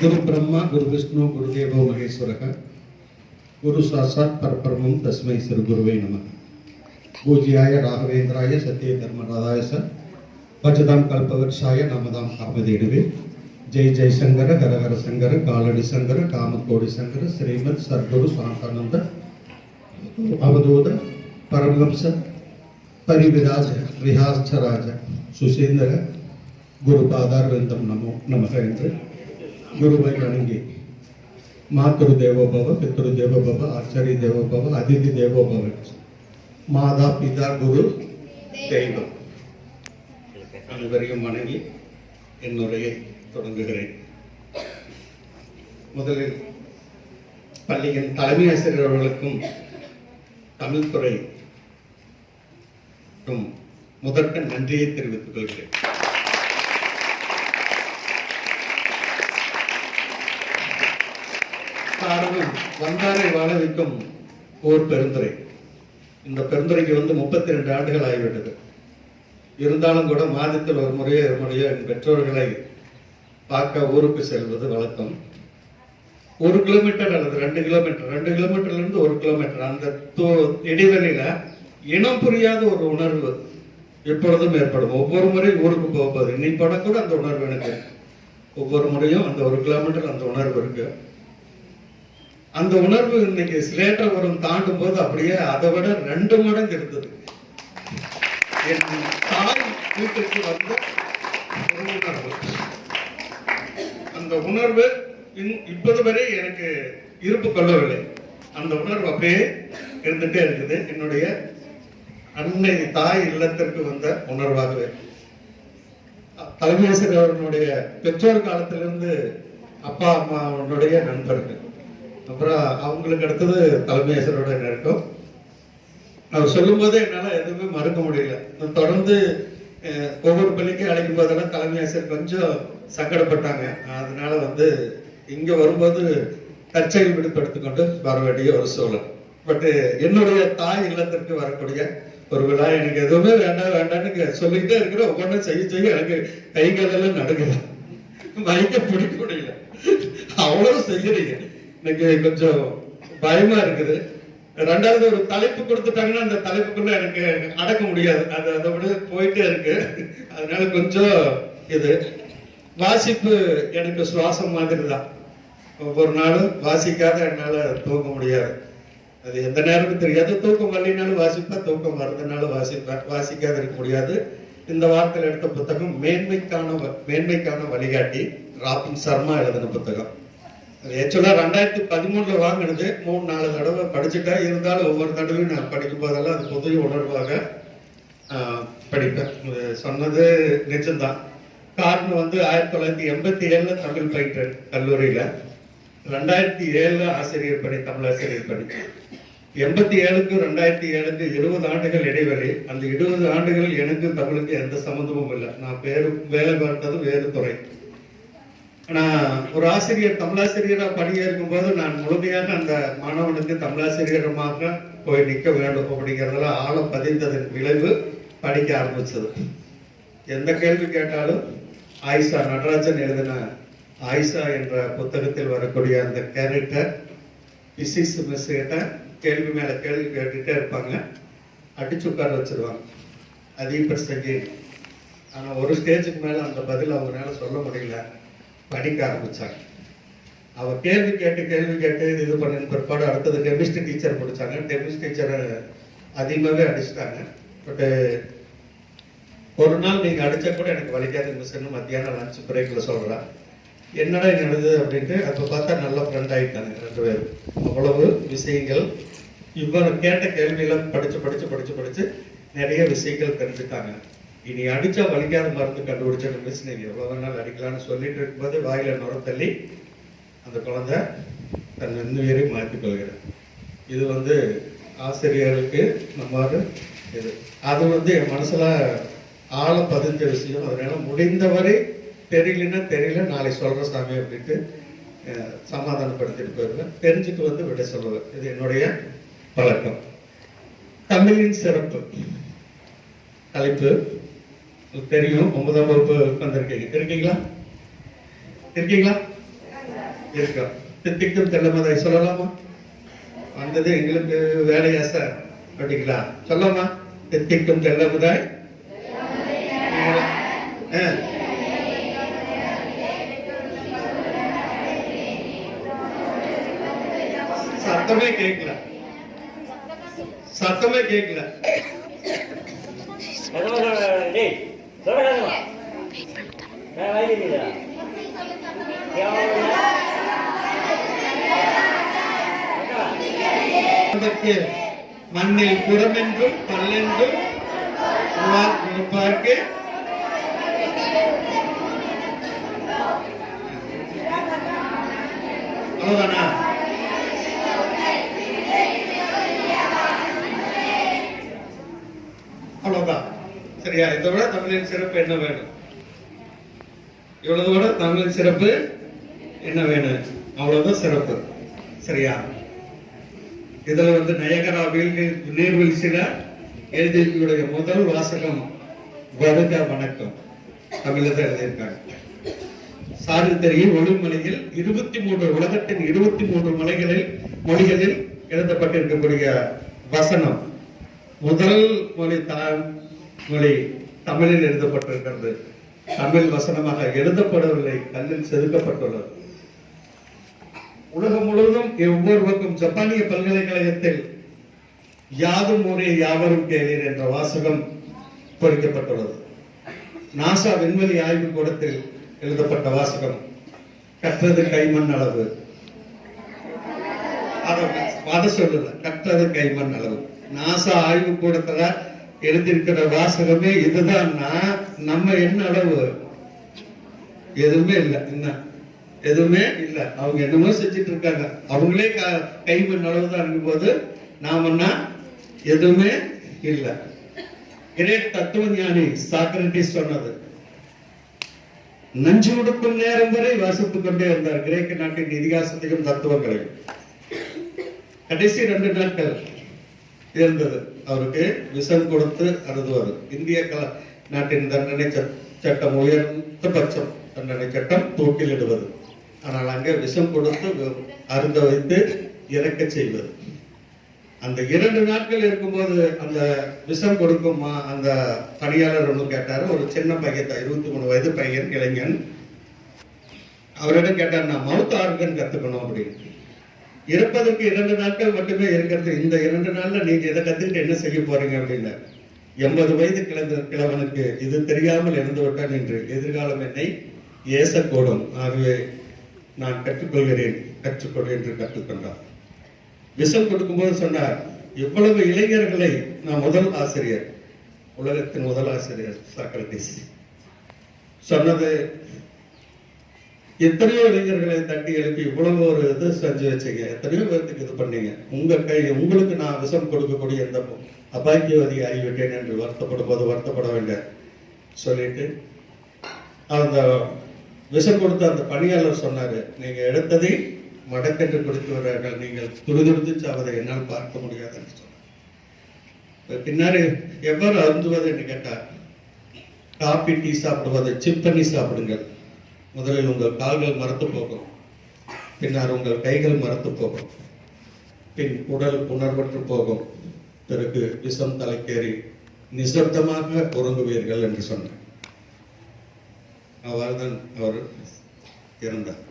गुरु ब्रह्मा गुरु विष्णु गुरुदेवो महेश्वरः गुरु साक्षात् परब्रह्मं तस्मै श्री गुरुवे नमः। पूज्याय राघवेन्द्राय सत्य धर्मराधाय च भजतां कल्पवृक्षाय नमतां कामधेनुवे। जय जय शंकर हर हर शंकर कालड़ी शंकर कामकोटि शंकर श्रीमद सद्गुरु शांतानंद अवधूत परमहंस परिविराज विहारराज सुशींद्र गुरुपादारविंदम नमो नमः என்று குருவை வணங்கி மாத்ரு தேவோபவ பித்ரு தேவோபவ ஆச்சாரிய தேவோபவ அதிதி தேவோபவ மாதா பிதா குரு தெய்வம் அனைவரையும் வணங்கி என் உரையை தொடங்குகிறேன். முதலில் பள்ளியின் தலைமை ஆசிரியர் அவர்களுக்கும் தமிழ் துறை முதற்க நன்றியை தெரிவித்துக் கொள்கிறேன். காரணம், வந்தாரை வாழ வைக்கும் ஓர் பெருந்துறை. இந்த பெருந்துறைக்கு 32 ஆண்டுகள் ஆகிவிட்டது. இருந்தாலும் கூட மாதத்தில் ஒரு முறையோ என் பெற்றோர்களை பார்க்க ஊருக்கு செல்வது வழக்கம். 1 கிலோமீட்டர் அல்லது 2 கிலோமீட்டர், 2 கிலோமீட்டர்ல இருந்து 1 கிலோமீட்டர் அந்த இடைவெளியில இனம் புரியாத ஒரு உணர்வு எப்பொழுதும் ஏற்படும். ஒவ்வொரு முறை ஊருக்கு போகும்போது இன்னைக்கு போன கூட அந்த உணர்வு எனக்கு ஒவ்வொரு முறையும் அந்த 1 கிலோமீட்டர் அந்த உணர்வு இருக்கு. அந்த உணர்வு இன்னைக்கு சிலேட்டபுரம் தாண்டும் போது அப்படியே அதை விட 2 மடங்கு இருந்தது. என் தாய் வீட்டுக்கு வந்த உணர்வு, அந்த உணர்வு இப்போது வரை எனக்கு இருப்பு கொள்ளவில்லை. அந்த உணர்வு அப்படியே இருந்துட்டே இருக்குது. என்னுடைய அன்னை தாய் இல்லத்திற்கு வந்த உணர்வாகவே. தலைமையாசிரியர் அவர்களுடைய பெற்றோர் காலத்திலிருந்து அப்பா அம்மாவுடைய நண்பர்கள், அப்புறம் அவங்களுக்கு அடுத்தது தலைமையாசிரியரோட நெருக்கம். அவர் சொல்லும் போதே என்னால எதுவுமே மறுக்க முடியல. தொடர்ந்து ஒவ்வொரு பள்ளிக்கும் அழைக்கும் போதெல்லாம் தலைமையாசிரியர் கொஞ்சம் சங்கடப்பட்டாங்க. அதனால இங்க வரும்போது தற்செயல் விடுபடுத்திக் வர வேண்டிய ஒரு சூழல். பட் என்னுடைய தாய் இல்லத்திற்கு வரக்கூடிய ஒரு விழா. எனக்கு எதுவுமே வேண்டாம்னு சொல்லிக்கிட்டே இருக்கிற ஒவ்வொன்றும் செய்ய எனக்கு கைகாலெல்லாம் நடுங்கல, மயக்க பிடிக்க முடியல. அவ்வளவு செய்யறீங்க. எனக்கு கொஞ்சம் பயமா இருக்குது. 2வது ஒரு தலைப்பு கொடுத்துட்டாங்கன்னா அந்த தலைப்புக்குள்ள எனக்கு அடக்க முடியாது. அதை விட போயிட்டே இருக்கு. அதனால கொஞ்சம் இது வாசிப்பு எனக்கு சுவாசம் மாதிரி தான். ஒவ்வொரு நாளும் வாசிக்காத என்னால தூங்க முடியாது. அது எந்த நேரமும் தெரியாது. தூக்கம் வரலினாலும் வாசிப்பேன், தூக்கம் வரதுனாலும் வாசிப்பேன். வாசிக்காத இருக்க முடியாது. இந்த வாரத்தில் எடுத்த புத்தகம் மேன்மைக்கான வழிகாட்டி, ராபின் சர்மா எழுதின புத்தகம். ஆக்சுவலா 2013 வாங்கினது. 3-4 தடவை படிச்சுட்டேன். இருந்தாலும் ஒவ்வொரு தடவையும் நான் படிக்கும் போதெல்லாம் அது புதிய உணர்வாக படிப்பேன். சொன்னது நிஜம்தான். காரணம் 1987 தமிழ் பயின்றேன் கல்லூரியில. 2007 ஆசிரியர் பணி, தமிழ் ஆசிரியர் பணி. 87க்கு 2007க்கு 20 ஆண்டுகள் இடைவெளி. அந்த 20 ஆண்டுகள் எனக்கு தமிழுக்கு எந்த சம்பந்தமும் இல்லை. நான் வேலை பார்த்தது வேறு துறை. ஆனா ஒரு ஆசிரியர், தமிழாசிரியரா பணியேற்கும் போது நான் முழுமையாக அந்த மாணவனுக்கு தமிழாசிரியரமாக போய் நிற்க வேண்டும் அப்படிங்கிறதுல ஆழம் பதிந்ததன் விளைவு படிக்க ஆரம்பிச்சது. எந்த கேள்வி கேட்டாலும் ஆயிஷா, நடராஜன் எழுதின ஆயிஷா என்ற புத்தகத்தில் வரக்கூடிய அந்த கேரக்டர் பிசிக்ஸ் மிஸ் கிட்ட கேள்வி மேல கேள்வி கேட்டுட்டே இருப்பாங்க. அடிச்சு உட்கார வச்சிருவாங்க. அதிகபட்ச. ஆனா ஒரு ஸ்டேஜுக்கு மேல அந்த பதில் அவங்களால சொல்ல முடியல. படிக்க ஆரம்பிச்சாங்க. அவ கேள்வி கேட்டு இது பண்ண பிற்பாடு அடுத்தது கெமிஸ்ட்ரி டீச்சர் படிச்சாங்க. கெமிஸ்ட்ரி டீச்சரை அதிகமாகவே அடிச்சுட்டாங்க. பட் ஒரு நாள் நீங்க அடிச்சா கூட எனக்கு வலிக்காத மிஸ்ன்னு மத்தியானம் லஞ்ச் பிரேக்ல சொல்றா. என்னடா நடந்தது அப்படின்ட்டு அப்ப பார்த்தா நல்ல ஃப்ரெண்ட் ஆயிட்டாங்க 2 பேரும். அவ்வளவு விஷயங்கள் இவன் கேட்ட கேள்வியெல்லாம் படிச்சு நிறைய விஷயங்கள் தெரிஞ்சுட்டாங்க. இனி அடிச்சா வலிக்காத மருந்து கண்டுபிடிச்ச மிஸ், நீங்க எவ்வளவு வேணாலும் அடிக்கலாம்னு சொல்லிட்டு இருக்கும்போது வாயில நுர தள்ளி அந்த குழந்தை தன் இன்னுயிரை மாற்றிக் கொள்கிறார். இது ஆசிரியர்களுக்கு நம்ம இது அது என் மனசுல ஆழம் பதிஞ்ச விஷயம். அதனால முடிந்தவரை தெரியல நாளை சொல்ற சாமி அப்படின்ட்டு சமாதானப்படுத்திட்டு போயிருவேன். தெரிஞ்சுட்டு விட சொல்லுவேன். இது என்னுடைய பழக்கம். தமிழின் சிறப்பு தலைப்பு தெரியும். 9ஆம் வகுப்பு வந்திருக்கீங்க. இருக்கீங்களா? இருக்கோம். தித்திக்கும் தெல்லமதாய் சொல்லலாமா? வந்தது எங்களுக்கு வேலையா சார் அப்படிங்களா? சொல்லலாமா? தித்திக்கும் தெல்லமதாய் சத்தமே கேட்கல, சத்தமே கேட்கல. மண்ணில் புறமென்றும் பல்லென்றும் பார்க்க அவ்வளவுதானா? அவ்வளவுதான். சரியா? இதை விட தமிழின் சிறப்பு என்ன வேணும்? இவ்வளவு விட தமிழின் சிறப்பு என்ன வேணும்? அவ்வளவுதான் சிறப்பு. சரியா? இதுல வந்து நயகரா நீர்வீழ்ச்சியில எழுதிய முதல் வாசகம் வருக வணக்கம் தமிழ்ல தான் எழுதியிருக்காங்க. சாரித்தறி ஒளிமலையில் 23 உலகத்தின் 23 மொழிகளில் எழுதப்பட்டிருக்கக்கூடிய வசனம் முதல் மொழி தமிழில் எழுதப்பட்டிருக்கிறது. தமிழ் வசனமாக எழுதப்படவில்லை, கல்லில் செதுக்கப்பட்டுள்ளது. உலகம் முழுவதும் ஒவ்வொருவருக்கும் ஜப்பானிய பல்கலைக்கழகத்தில் யாதும் ஊரே யாவரும் கேளீர் என்ற வாசகம் பொறிக்கப்பட்டுள்ளது. நாசா விண்வெளி ஆய்வு கூடத்தில் எழுதப்பட்ட வாசகம் கற்றது கைமண் அளவு. அதை சொல்லுது, கற்றது கைமண் அளவு. நாசா ஆய்வு கூடத்துல எழுதியிருக்கிற வாசகமே இதுதான். நம்ம என்ன அளவு? எதுவுமே இல்லை, இன்னும் எதுவுமே இல்லை. அவங்க என்னமோ செஞ்சிட்டு இருக்காங்க. அவங்களே கைமண் அளவுதான் இருக்கும் போது நாமன்னா எதுவுமே இல்லை. கிரேக் தத்துவ ஞானி சாக்ரட்டிஸ் சொன்னது, நஞ்சு கொடுக்கும் நேரம் வரை வாசித்துக் கொண்டே இருந்தார் கிரேக்க நாட்டின் இதிகாசத்தையும் தத்துவங்களையும். கடைசி 2 நாட்கள் இருந்தது அவருக்கு விஷம் கொடுத்து அருதுவது. இந்திய நாட்டின் தண்டனை சட்டம் உயர்ந்தபட்சம் தண்டனை சட்டம் தூக்கிலிடுவது. ஆனால் அங்கே விஷம் கொடுத்து அருந்த வைத்து இறக்க செய்வது. அந்த 2 நாட்கள் இருக்கும்போது அந்த விஷம் கொடுக்கும் அந்த பணியாளர் ஒன்று கேட்டாரு. ஒரு சின்ன பையன், 23 வயது பையன், இளைஞன். அவரிடம் கேட்டார், நான் மவுத் ஆர்கன் கத்துக்கணும் அப்படின்னு. இறப்பதற்கு 2 நாட்கள் மட்டுமே இருக்கிறது. இந்த 2 நாள்ல நீங்க இதை கத்துக்கிட்டு என்ன செய்ய போறீங்க அப்படின்னு. 80 வயது கிழவனுக்கு இது தெரியாமல் இறந்து விட்டான் என்று எதிர்காலம் என்னை ஏசக்கூடும். ஆகவே நான் கற்றுக்கொள் என்று கற்றுக்கொண்டார். விஷம் கொடுக்கும்போது சொன்னார், இவ்வளவு இளைஞர்களை நான் முதல் ஆசிரியர், உலகத்தின் முதல் ஆசிரியர் சாக்ரட்டிஸ் சொன்னது, எத்தனையோ இளைஞர்களை தட்டி எழுப்பி இவ்வளவு ஒரு இது செஞ்சு வச்சீங்க, எத்தனையோ பேருக்கு இது பண்ணீங்க, உங்களுக்கு நான் விஷம் கொடுக்கக்கூடிய எந்த அபாக்கியவாதி ஆகிவிட்டேன் என்று வருத்தப்படும் போது வருத்தப்பட வேண்டிய சொல்லிட்டு அந்த விஷம் கொடுத்த அந்த பணியாளர் சொன்னாரு, நீங்க எடுத்ததை மடக்கென்று கொடுத்து வர்றார்கள், நீங்கள் துடிதுடித்து சாவதை என்னால் பார்க்க முடியாது என்று சொன்னார். பின்னாடி எவ்வாறு அருந்துவது என்று கேட்டார். காபி டீ சாப்பிடுவதை சிப் பண்ணி சாப்பிடுங்கள். முதலில் உங்கள் கால்கள் மரத்து போகும், பின்னர் உங்கள் கைகள் மரத்து போகும், பின் உடல் உணர்வற்று போகும், பிறகு விஷம் தலைக்கேறி நிசப்தமாக உறங்குவீர்கள் என்று சொன்னார். அவ்வாறுதான் அவர் இறந்தார்.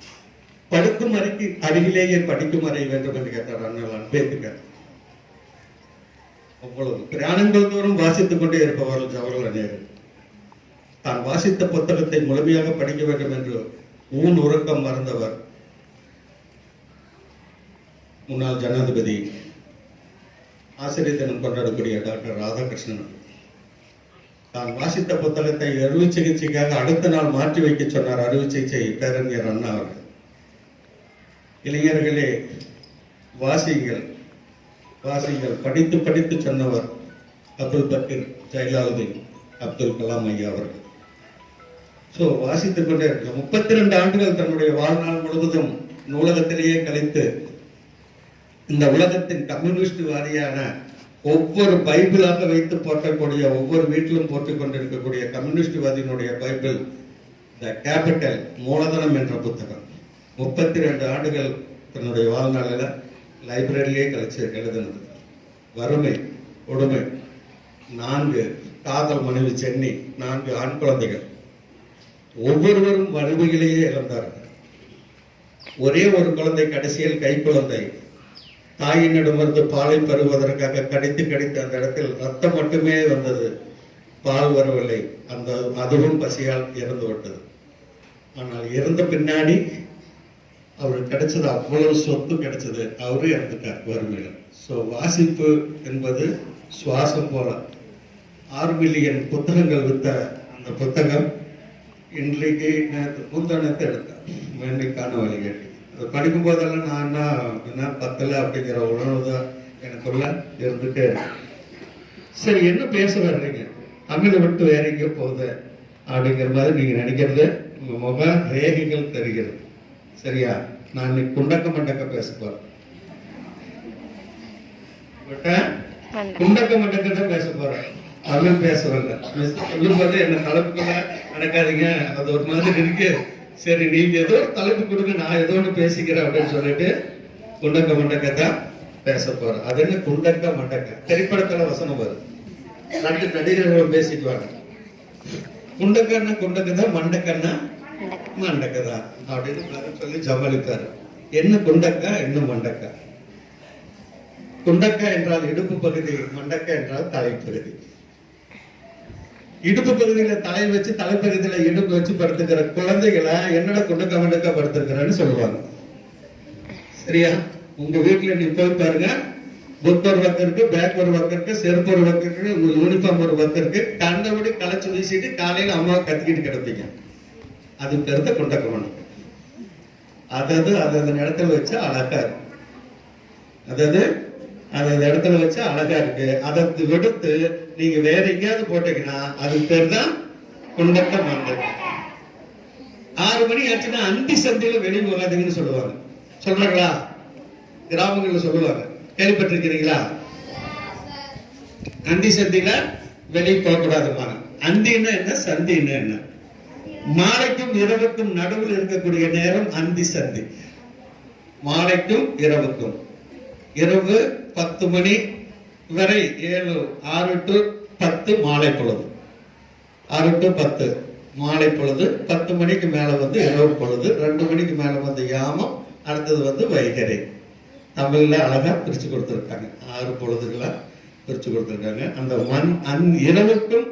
படுக்கும் அறைக்கு அருகிலேயே படிக்கும் அறை வேண்டும் என்று கேட்டார் அண்ணல் அம்பேத்கர். அவ்வளவு பிரயாணங்கள் தோறும் வாசித்துக் கொண்டே இருப்பவர்கள் ஜவஹர்லால் நேரு. தான் வாசித்த புத்தகத்தை முழுமையாக படிக்க வேண்டும் என்று ஊன் உறக்கம் மறந்தவர் முன்னாள் ஜனாதிபதி ஆசிரியர் தினம் கொண்டாடக்கூடிய டாக்டர் ராதாகிருஷ்ணன். தான் வாசித்த புத்தகத்தை அறுவை சிகிச்சைக்காக அடுத்த நாள் மாற்றி வைக்க சொன்னார் அறுவை சிகிச்சை பேரறிஞர் அண்ணா அவர்கள். இளைஞர்களே வாசியுங்கள், வாசியுங்கள், படித்து படித்து சொன்னவர் அப்துல் பக்கீர் ஜெயலலிதா அப்துல் கலாம் ஐயா அவர்கள். வாசித்துக் கொண்டே இருக்க 32 ஆண்டுகள் தன்னுடைய வாழ்நாள் முழுவதும் நூலகத்திலேயே கழித்து இந்த உலகத்தின் கம்யூனிஸ்ட் வாரியான ஒவ்வொரு பைபிளாக வைத்து போற்றக்கூடிய ஒவ்வொரு வீட்டிலும் போட்டுக் கொண்டிருக்கக்கூடிய கம்யூனிஸ்ட் வாதியினுடைய பைபிள் த கேபிட்டல் மூலதனம் என்ற புத்தகம் 32 ஆண்டுகள் தன்னுடைய வாழ்நாளில் லைப்ரரியிலே கழிச்சு எழுதுனது. வறுமை, கொடுமை, 4 காதல் மனைவி சென்னி, 4 ஆண் குழந்தைகள், ஒவ்வொருவரும் வறுமையிலேயே இழந்தார்கள். ஒரே ஒரு குழந்தை கடைசியில் கை குழந்தை தாயினிடமிருந்து பாலை பெறுவதற்காக கடித்து கடித்து அந்த இடத்தில் ரத்தம் மட்டுமே வந்தது, பால் வரவில்லை. அதுவும் பசியால் இறந்து விட்டது. ஆனால் இறந்த பின்னாடி அவருக்கு கிடைச்சது அவ்வளவு சொத்து கிடைச்சது, அவரு இறந்துட்டார் வறுமையில. ஸோ வாசிப்பு என்பது சுவாசம் போல. 6 மில்லியன் புத்தகங்கள் வித்த அந்த புத்தகம் இன்றைக்கு முந்தானத்தை எடுத்தேன், மேன்மைக்கான வழிகாட்டி. அதை படிக்கும் போதெல்லாம் நான் என்ன பத்தல அப்படிங்கிற உணர்வு தான் எனக்குள்ள இருந்துட்டே இருக்கு. சரி, என்ன பேச வர்றீங்க, தமிழை விட்டு வேற எங்கேயோ போகுது அப்படிங்கிற மாதிரி நீங்க நினைக்கிறது உங்க முக ரேகைகள் தெரிகிறது. சரியா? நான் இன்னைக்கு குண்டக்க மண்டக்க பேச போறேன். குண்டக்க மண்டக்க தான் பேச போறேன், தமிழ் பேச வரல. சொல்லும் போது என்ன தலைப்புக்குள்ள நடக்காதீங்க, அது ஒரு மாதிரி இருக்கு. சரி, நீங்க ஏதோ ஒரு தலைப்பு கொடுங்க, நான் ஏதோ ஒன்று பேசிக்கிறேன் அப்படின்னு சொல்லிட்டு குண்டக்க மண்டக்க தான் பேச போறேன். அது என்ன குண்டக்க மண்டக்க? திரைப்படத்துல வசனம் வருது, 2 நடிகர்கள் பேசிக்குவாங்க. குண்டக்கன்னா குண்டக்கதான், மண்டக்கன்னா மண்டக்கதான் அப்படின்னு சொல்லி ஜமாளிப்பாரு. என்ன குண்டக்கா, என்ன மண்டக்கா? குண்டக்கா என்றால் இடுப்பு பகுதி, மண்டக்கா என்றால் தலைப்பகுதி. இடுப்பு பகுதியில தலை வச்சு தலைப்பகுதியில இடுப்பு வச்சு படுத்துக்கிற குழந்தைகளை என்னோட குண்டக்க மண்டக்கா படுத்துக்கிறேன்னு சொல்லுவாங்க. சரியா? உங்க வீட்டுல நீ போய் பாருங்க, புக் ஒரு பக்கம் இருக்கு, பேக் ஒரு பக்கம் இருக்கு, செருப்பு ஒரு பக்கம் இருக்கு, உங்க யூனிஃபார்ம் ஒரு பக்கம் இருக்கு, கண்டபடி களைச்சு வீசிட்டு காலையில அம்மாவை கத்திக்கிட்டு கிடப்பீங்க. அது பெருத்த குண்டக்க மண்டக்கம். அதாவது அந்த இடத்துல வச்சு அழகா இருக்கு, அதாவது அந்த இடத்துல வச்சு அழகா இருக்கு. அதை விடுத்து நீங்க வேற எங்கேயாவது போட்டீங்கன்னா அது பேர் தான் குண்டக்க மண்டக்கம். 6 மணி ஆச்சுன்னா அந்தி சந்தையில வெளியே போகாதீங்கன்னு சொல்லுவாங்க. சொல்றாங்களா? கிராமங்கள்ல சொல்லுவாங்க, கேள்விப்பட்டிருக்கிறீங்களா? அந்தி சந்தியில வெளியே போகக்கூடாதுமா. அந்தின்னா என்ன, சந்தின்னா என்ன? மாலைக்கும் இரவுக்கும் நடுவில் இருக்கக்கூடிய நேரம் அந்தி சந்தி. மாலைக்கும் இரவுக்கும், இரவு 10 மணி வரை 6 to 10 மாலை பொழுது, 6 to 10 மாலை பொழுது. 10 மணிக்கு மேல வந்து இரவு பொழுது, 2 மணிக்கு மேல வந்து யாமம், அடுத்தது வந்து வைகரை. தமிழ்ல அழகா பிரிச்சு கொடுத்திருக்காங்க, 6 பொழுதுகளா பிரிச்சு கொடுத்திருக்காங்க. அந்த இரவுக்கும்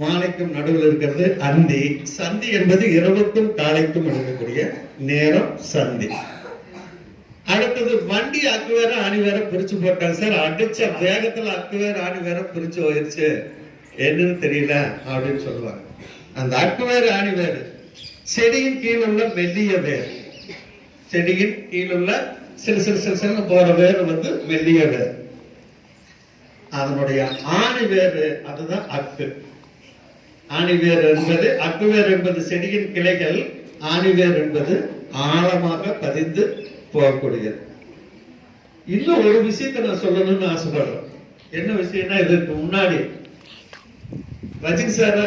மாலைக்கும் நடுவில் இருக்கிறது அந்தி. சந்தி என்பது இரவுக்கும் காலைக்கும் இருக்கக்கூடிய நேரம் சந்தி. அடுத்தது வண்டி அக்கு வேற ஆணி வேற பிரிச்சு போட்டாங்க சார், அடிச்ச வேகத்துல அக்கு வேற ஆணி வேற பிரிச்சு போயிருச்சு, என்னன்னு தெரியல அப்படின்னு சொல்லுவாங்க. அந்த அக்கு வேற ஆணி வேறு செடியின் கீழ் உள்ள மெல்லிய வேர், செடியின் கீழ் உள்ள சிறு சிறு சிறு சிறு போற வேறு வந்து மெல்லிய வேர். அதனுடைய ஆணி வேறு அதுதான் அக்கு. ஆணி வேர் என்பது, அக்கு வேர் என்பது செடியின் கிளைகள், ஆணி வேர் என்பது ஆழமாக பதிந்து போகக்கூடியது. இன்னும் ஒரு விஷயத்தை நான் சொல்லணும்னு ஆசைப்படுறேன். என்ன விஷயம்னா, இதற்கு முன்னாடி ரஜினி சார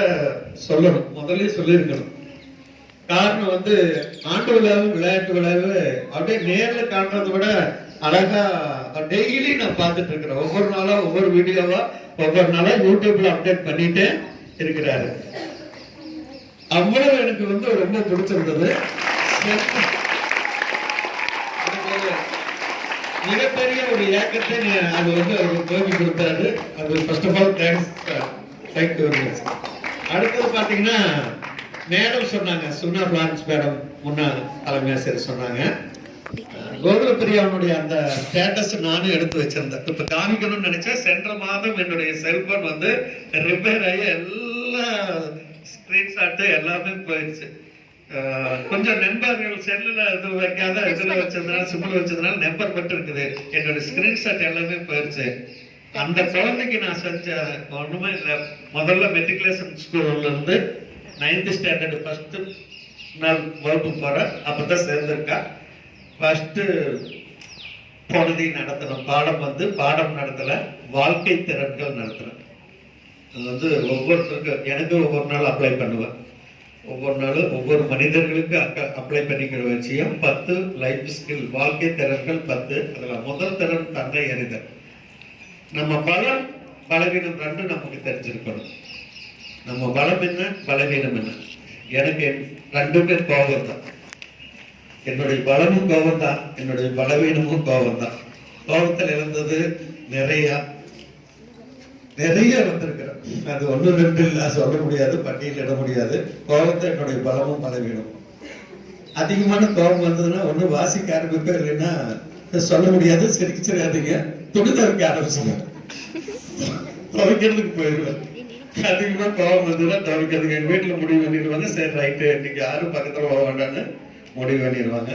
சொல்லணும், முதல்ல சொல்லியிருக்கணும். காரணம் வந்து ஆண்டு விழாவும் விளையாட்டு விழாவும் அப்படியே நேர்ல காட்டுறதை விட அழகா டெய்லி நான் பார்த்துட்டு இருக்கிறேன். ஒவ்வொரு நாளா ஒவ்வொரு வீடியோவா ஒவ்வொரு நாளா யூடியூப்ல அப்டேட் பண்ணிட்டே இருக்கிறாரு. அவ்வளவு எனக்கு வந்து ரொம்ப பிடிச்சிருந்தது. மிகப்பெரிய ஒரு ஏக்கத்தை அது வந்து அவருக்கு துவக்கி கொடுத்தாரு. அது ஃபர்ஸ்ட் ஆஃப் ஆல் தேங்க்ஸ். அடுத்தது பாத்தீங்கன்னா மேடம் சொன்னாங்க, சுனா பிளான்ஸ் மேடம் முன்னாள் தலைமை ஆசிரியர் சொன்னாங்க, கோகுலப்பிரியாவுடைய அந்த ஸ்டேட்டஸ் நானும் எடுத்து வச்சிருந்தேன். இப்ப காமிக்கணும்னு நினைச்சேன். சென்ற மாதம் என்னுடைய செல்போன் வந்து ரிப்பேர் ஆகி எல்லா ஸ்கிரீன்ஷாட்டு எல்லாமே போயிடுச்சு. கொஞ்சம் நண்பர்கள் செல்லுல இது வைக்காத இதுல வச்சதுனால, சிம்பிள் வச்சதுனால நம்பர் மட்டும் இருக்குது. என்னோட ஸ்கிரீன்ஷாட் எல்லாமே போயிடுச்சு. அந்த குழந்தைக்கு நான் செஞ்ச ஒண்ணுமே இல்லை. முதல்ல மெட்ரிகுலேஷன் ஸ்கூல்ல இருந்து 9th ஸ்டாண்டர்ட் ஃபர்ஸ்ட் நாள் வகுப்பு போற அப்பதான் சேர்ந்திருக்கா. ஃபர்ஸ்ட் பொழுதி நடத்தின பாடம் வந்து பாடம் நடத்தல, வாழ்க்கை திறன்கள் நடத்தின. அது வந்து ஒவ்வொருத்தருக்கும், எனக்கு ஒவ்வொரு நாள் அப்ளை பண்ணுவேன். ஒவ்வொரு நாளும் ஒவ்வொரு மனிதர்களுக்கு அப்ளை பண்ணிக்கிற விஷயம் 10 லைஃப் ஸ்கில், வாழ்க்கை திறன்கள் 10. அதுல முதல் திறன் தன்னை அறிதல். நம்ம பலம் பலவீனம் ரெண்டும் நமக்கு தெரிஞ்சிருக்கணும். நம்ம பலம் என்ன, பலவீனம் என்ன. எனக்கு ரெண்டுமே கோபம் தான். என்னுடைய பலமும் கோபம் தான், என்னுடைய பலவீனமும் கோபம் தான். கோபத்தில் இருந்தது நிறைய வந்திருக்கிறேன். அது 1 2 இல்ல சொல்ல முடியாது, பட்டியலிட முடியாது. கோபத்தை என்னுடைய பலமும் பலவீனமும். அதிகமான கோபம் வந்ததுன்னா ஒண்ணு வாசிக்க ஆரம்பிப்பேன், இல்லைன்னா சொல்ல முடியாது. சிரிச்சிடாதீங்க, துணி துவைக்க ஆரம்பிச்சுவேன், துவைக்கிறதுக்கு போயிடுவேன். அதிகமா கோபம் வந்ததுன்னா துவைக்கிறதுக்கு எங்க வீட்டுல முடிவு பண்ணிடுவாங்க. சரி ரைட்டு, இன்னைக்கு யாரும் பக்கத்துல போக வேண்டாம்னு முடிவு பண்ணிடுவாங்க.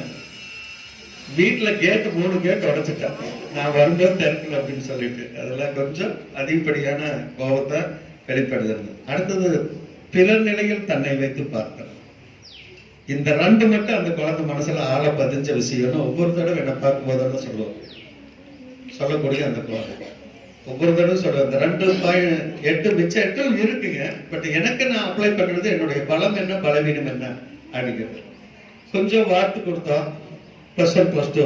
வீட்டுல கேட்டு 3 கேட்டு உடைச்சிட்டேன், நான் வரும்போது திறக்கல அப்படின்னு சொல்லிட்டு. அதெல்லாம் கொஞ்சம் அதிகப்படியான கோபத்தை வெளிப்படுது. அடுத்தது பிறர் நிலையில் தன்னை வைத்து பார்த்தேன். இந்த 2 மட்டும் அந்த குழந்தை மனசுல ஆழ பதிஞ்ச விஷயம்னு ஒவ்வொரு தடவை என்ன பார்க்கும் போதெல்லாம் சொல்லுவோம். சொல்லக்கூடிய அந்த குழந்தை ஒவ்வொரு தடவை சொல்லுவேன். இந்த 2.8 மிச்சம் 8 இருக்குங்க. பட் எனக்கு நான் அப்ளை பண்றது என்னுடைய பலம் என்ன, பலவீனம் என்ன அப்படிங்கிறது. கொஞ்சம் வார்த்தை கொடுத்தோம். +1 +2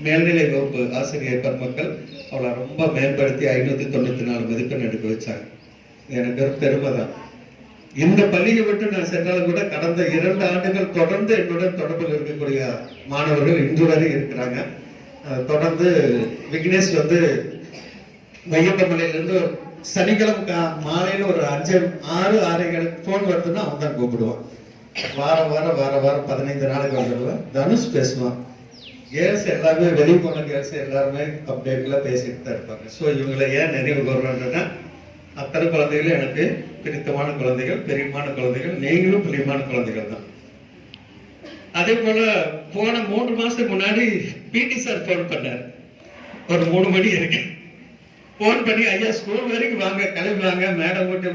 மேல்நிலை வகுப்பு ஆசிரியர் பெருமக்கள் அவளை ரொம்ப மேம்படுத்தி 594 மதிப்பெண் எடுக்க வச்சாங்க. எனக்கு ஒரு பெருமை தான். இந்த பள்ளியை விட்டு நான் சென்றாலும் கூட கடந்த 2 ஆண்டுகள் தொடர்ந்து என்னுடன் தொடர்பில் இருக்கக்கூடிய மாணவர்கள் இன்று வரை இருக்கிறாங்க. தொடர்ந்து விக்னேஷ் வந்து மையப்பமலையிலிருந்து சனிக்கிழமை மாலையில ஒரு 5 6 6 போன் வருதுன்னா அவன் தான் கூப்பிடுவான். வாரம் 15 நாளைக்கு வந்துடுவேன். தனுஷ் பேசுவான். கேர்ள்ஸ் எல்லாருமே வெளியே போன கேர்ள்ஸ் எல்லாருமே அப்டேட்ல பேசிட்டு தான் இருப்பாங்க. ஸோ இவங்களை ஏன் நினைவு கூறுறேன்னா, அத்தனை குழந்தைகளும் எனக்கு பிடித்தமான குழந்தைகள், பிரியமான குழந்தைகள். நீங்களும் பிரியமான குழந்தைகள் தான். அதே போல போன 3 மாசத்துக்கு முன்னாடி பிடி சார் போன் பண்ணார். ஒரு 3 மணி இருக்கு. போன் பண்ணி, ஐயா ஸ்கூல் வரைக்கும் வாங்க, கிளம்பி வாங்க, மேடம் கிட்ட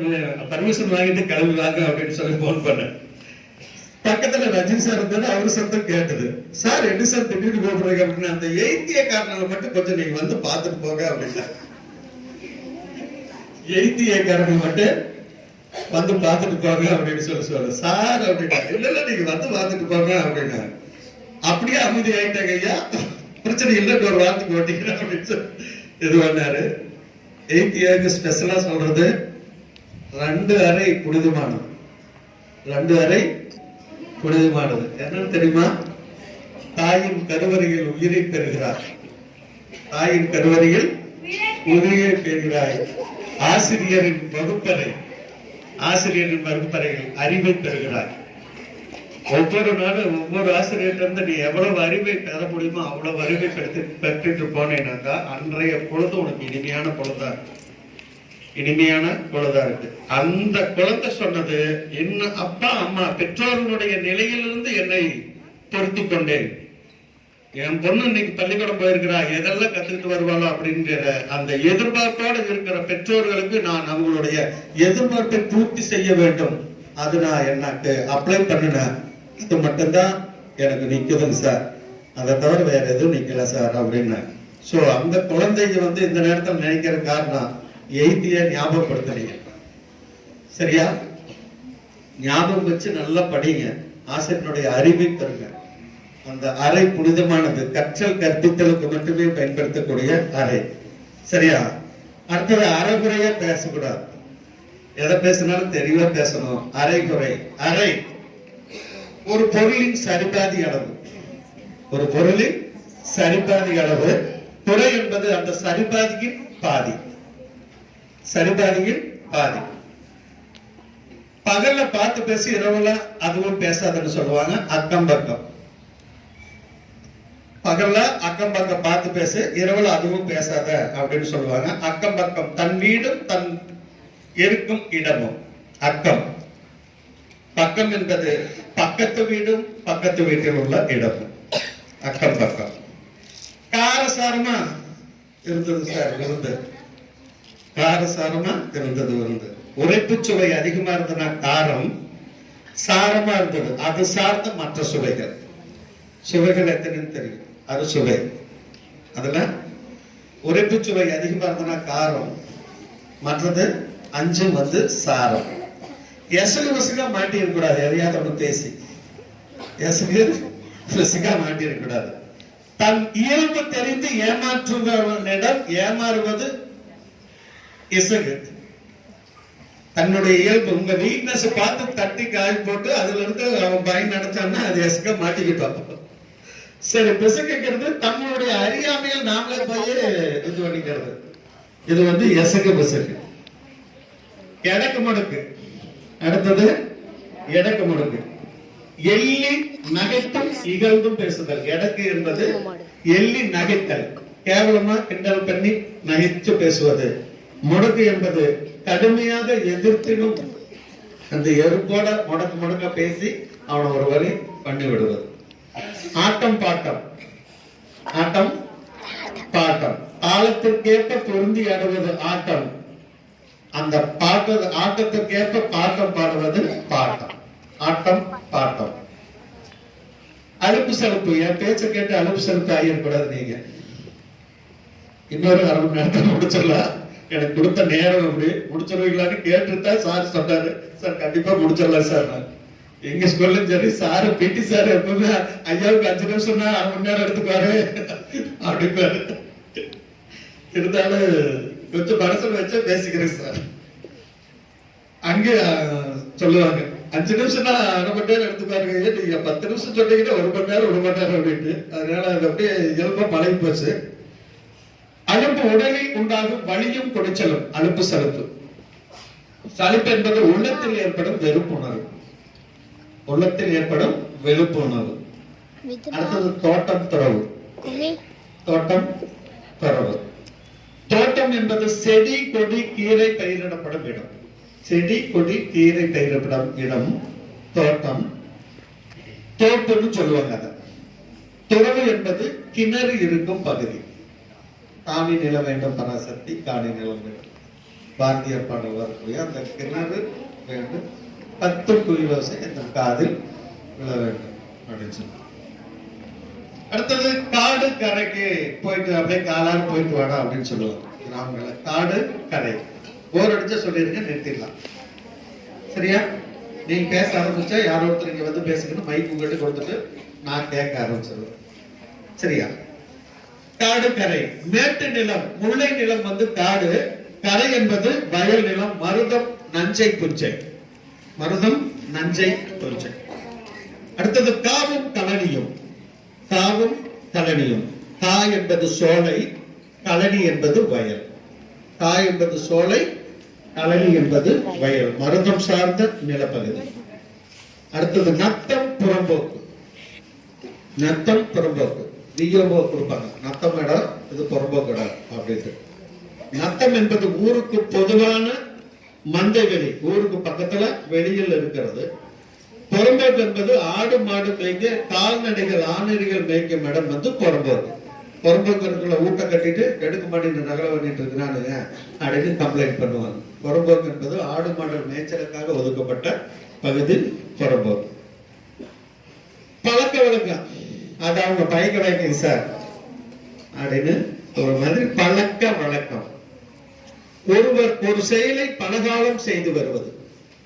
பர்மிஷன் வாங்கிட்டு கிளம்பி வாங்க அப்படின்னு சொல்லி போன் பண்ணேன். பக்கத்துல ரஜினி சார் இருந்தாரு. அவரு சத்தம் கேட்டது, சார் என்ன சார் திடீர்னு கூப்பிடுறீங்க அப்படின்னு. அந்த எய்த்திய காரணங்களை மட்டும் கொஞ்சம் நீங்க வந்து பாத்துட்டு போங்க அப்படின்னா, எய்த்திய காரணம் மட்டும் வந்து பாத்துட்டு போங்க அப்படின்னு சொல்ல சார் அப்படின்னா, இல்ல நீங்க வந்து பாத்துட்டு போங்க அப்படின்னா. அப்படியே அமைதி ஆயிட்டாங்க. ஐயா பிரச்சனை இல்லைன்னு ஒரு வார்த்தைக்கு ஓட்டிக்கிறேன் அப்படின்னு சொல்லி இது பண்ணாரு. எய்த்தியாவுக்கு ஸ்பெஷலா சொல்றது 2 அறை புனிதமானது. 2 அறை புனிதமானது என்னன்னு தெரியுமா? தாயின் கருவறையில் உயிரை பெறுகிறார். தாயின் கருவறையில் உயிரை பெறுகிறாய். ஆசிரியரின் வகுப்பறையில் அறிவை பெறுகிறாய். ஒவ்வொரு நாளும் ஒவ்வொரு ஆசிரியர்கிட்ட இருந்து நீ எவ்வளவு அறிவை பெற முடியுமோ அவ்வளவு அறிவை பெற்றுட்டு போனேனாக்கா அன்றைய பொழுது உனக்கு இனிமையான பொழுதா இருக்கு. அந்த குழந்தை சொன்னது, என்ன அப்பா அம்மா பெற்றோர்களுடைய நிலையிலிருந்து என்னை பொருத்தி கொண்டேன். என் பொண்ணு இன்னைக்கு பள்ளிக்கூடம் போயிருக்கிறா, எதெல்லாம் கத்துக்கிட்டு வருவாளோ அப்படிங்கிற அந்த எதிர்பார்ப்போடு இருக்கிற பெற்றோர்களுக்கு நான் அவங்களுடைய எதிர்பார்ப்பை பூர்த்தி செய்ய வேண்டும். அது நான் எனக்கு அப்ளை பண்ணினேன். இது மட்டும்தான் எனக்கு நிக்குதுங்க சார், அதை தவிர வேற எதுவும் நிக்கல சார் அப்படின்னு. சோ அந்த குழந்தைங்க வந்து இந்த நேரத்தில் நினைக்கிற காரணம் எய்திய ஞாபகப்படுத்துறீங்க. சரியா? ஞாபகம் வச்சு நல்லா படிங்க. ஆசிரியனுடைய அறிவை பெறுங்க. அந்த அறை புனிதமானது. கற்றல் கற்பித்தலுக்கு மட்டுமே பயன்படுத்தக்கூடிய அறை. சரியா? அடுத்தது அரைகுறையா பேசக்கூடாது. எதை பேசினாலும் தெளிவா பேசணும். அரைகுறை. அறை ஒரு பொருளின் சரிபாதி அளவு. ஒரு பொருளின் சரிபாதி அளவு. குறை என்பது அந்த சரிபாதியின் பாதி. சரிபாதியில் பாதி. பகல்ல பார்த்து பேசி இரவுல அதுவும் பேசாதுன்னு சொல்லுவாங்க. அக்கம் பக்கம். பகல்ல அக்கம் பக்கம் பார்த்து பேசு, இரவுல அதுவும் பேசாத அப்படின்னு சொல்லுவாங்க. அக்கம் பக்கம் தன் வீடும் தன் இருக்கும் இடமும். அக்கம் பக்கம் என்பது பக்கத்து வீடும் பக்கத்து வீட்டில் உள்ள இடமும். அக்கம் பக்கம். காரசாரமா இருந்தது சார் விருந்து. காரசாரமா இருந்தது விருந்து. உரைப்பு சுவை அதிகமா இருந்ததுன்னா காரம், சாரமா இருந்தது அது சார்ந்த மற்ற சுவைகள். சுவைகள் எத்தனைன்னு தெரியும். அது சுவை. அதுல உரைப்பு சுவை அதிகமா இருந்ததுன்னா காரம், மற்றது 5 வந்து சாரம். எசகு விசுகா மாட்டி இருக்கக்கூடாது. எதையாவது ஒண்ணு பேசி எசகு விசுகா மாட்டி இருக்கக்கூடாது. தன் இயல்பு தெரிந்து ஏமாற்றுவனிடம் ஏமாறுவது இசகு. தன்னுடைய இயல்பு, உங்க வீக்னஸ் பார்த்து தட்டி காய் போட்டு அதுல இருந்து அவன் பயன் நினைச்சான்னா அது எசக மாட்டிக்கிட்டோம். சரி, பிசைக்கிறது தன்னுடைய அறியாமையில் நாமளே போய் இது பண்ணிக்கிறது. இது வந்து எசகு பிசகு. எடக்கு முடக்கு. அடுத்தது எடக்கு முடக்கு. எள்ளி நகைத்தும் இகழ்ந்தும் பேசுதல். எடக்கு என்பது எள்ளி நகைத்தல், கேவலமா கிண்டல் பண்ணி நகைச்சு பேசுவது. முடக்கு என்பது கடுமையாக எதிர்த்தினும் அந்த எருப்போட முடக்கு முடக்க பேசி அவனை ஒரு வழி பண்ணி விடுவது. ஆட்டம் பாட்டம். ஆட்டம் பாட்டம். காலத்திற்கேற்ப பொருந்தி ஆடுவது ஆட்டம். அந்த ஆட்டத்திற்கேற்ப பாட்டம் பாடுவது பாட்டம். ஆட்டம் பாட்டம். அலுப்பு சலுப்பு. என் பேச்ச கேட்டு அலுப்பு சலுப்பு ஆகிடக்கூடாது. நீங்க இன்னொரு 1/2 மணி நேரத்தில் முடிச்சிடலாம். எனக்கு கொடுத்த நேரம் அப்படி முடிச்சிருவீங்களான்னு கேட்டுட்டா சார் சொன்னாரு. சார் கண்டிப்பா முடிச்சிடலாம் சார். நான் எங்க ஸ்கூல்ல சரி சார் பிடி சார் எப்பவுமே ஐயாவுக்கு 5 நிமிஷம்னா 1/2 மணி நேரம் எடுத்துக்குவாரு அப்படிப்பாரு. இருந்தாலும் கொஞ்சம் மனசுல வச்சா பேசிக்கிறேன் சார். அங்க சொல்லுவாங்க 5 நிமிஷம்னா 1/2 மணி நேரம் எடுத்துப்பாருங்க. நீங்க 10 நிமிஷம் சொன்னீங்கன்னா 1 மணி நேரம் 1 மணி நேரம் அப்படின்ட்டு. அதனால அது அப்படியே இயல்பா பழகி போச்சு. அலுப்பு உடலில் உண்டாகும் வலியும் குடைச்சலும் அலுப்பு சலுப்பு. சலுப்பு என்பது உள்ளத்தில் ஏற்படும் வெறுப்புணர்வு. உள்ளத்தில் ஏற்படும் வெறுப்புணர்வு. அடுத்தது தோட்டம் துறவு. தோட்டம் துறவு. தோட்டம் என்பது செடி கொடி கீரை பயிரிடப்படும் இடம். செடி கொடி கீரை பயிரிடப்படும் இடம் தோட்டம். தோப்புன்னு சொல்லுவாங்க. அத துறவு என்பது கிணறு இருக்கும் பகுதி. காணி நில வேண்டும் பராசக்தி, காணி நிலம் வேண்டும். பாரதியார் பாடல் வரக்கூடிய அந்த கிணறு வேண்டும் 10 குயிலோசை இந்த காதில் விழ வேண்டும் அப்படின்னு சொல்லி. அடுத்தது காடு கரைக்கு போயிட்டு அப்படியே காலாறு போயிட்டு வாடா அப்படின்னு சொல்லுவாங்க கிராமங்கள. காடு கரை. போர் அடிச்சா சொல்லிருங்க, நிறுத்திடலாம். சரியா? நீங்க பேச ஆரம்பிச்சா யாரோ ஒருத்தர் இங்க வந்து பேசுங்கன்னு மைக் உங்ககிட்ட கொடுத்துட்டு நான் கேட்க ஆரம்பிச்சிருவேன். சரியா? காடு கரை. மேட்டு நிலம் முல்லை நிலம் வந்து காடு. கரை என்பது வயல் நிலம். மருதம் நஞ்சை புஞ்சை. மருதம் நஞ்சை புஞ்சை. அடுத்தது காவும் கழனியும். காவும் கழனியும். கா என்பது சோலை, கழனி என்பது வயல். கா என்பது சோலை, கழனி என்பது வயல். மருதம் சார்ந்த நிலப்பகுதி. அடுத்தது நத்தம் புறம்போக்கு. நத்தம் புறம்போக்கு. வியோவோ கொடுப்பாங்க. நத்தம் இடம், இது புறம்போக்கு இடம் அப்படின்ட்டு. நத்தம் என்பது ஊருக்கு பொதுவான மந்தை வெளி, ஊருக்கு பக்கத்துல வெளியில் இருக்கிறது. புறம்போக்கு என்பது ஆடு மாடு மேய்க்க கால்நடைகள் ஆணடிகள் மேய்க்கும் இடம் வந்து புறம்போக்கு. புறம்போக்கு ஊட்ட கட்டிட்டு எடுக்க மாட்டேன்னு நகர பண்ணிட்டு இருக்கிறானுங்க அப்படின்னு கம்ப்ளைண்ட் பண்ணுவாங்க. புறம்போக்கு என்பது ஆடு மாடு மேய்ச்சலுக்காக ஒதுக்கப்பட்ட பகுதி புறம்போக்கு. பழக்க வழக்கம் அது அவங்க பழக்க வைக்கங்க சார் அப்படின்னு ஒரு மாதிரி பழக்க வழக்கம். ஒருவர் ஒரு செயலை பலகாலம் செய்து வருவது.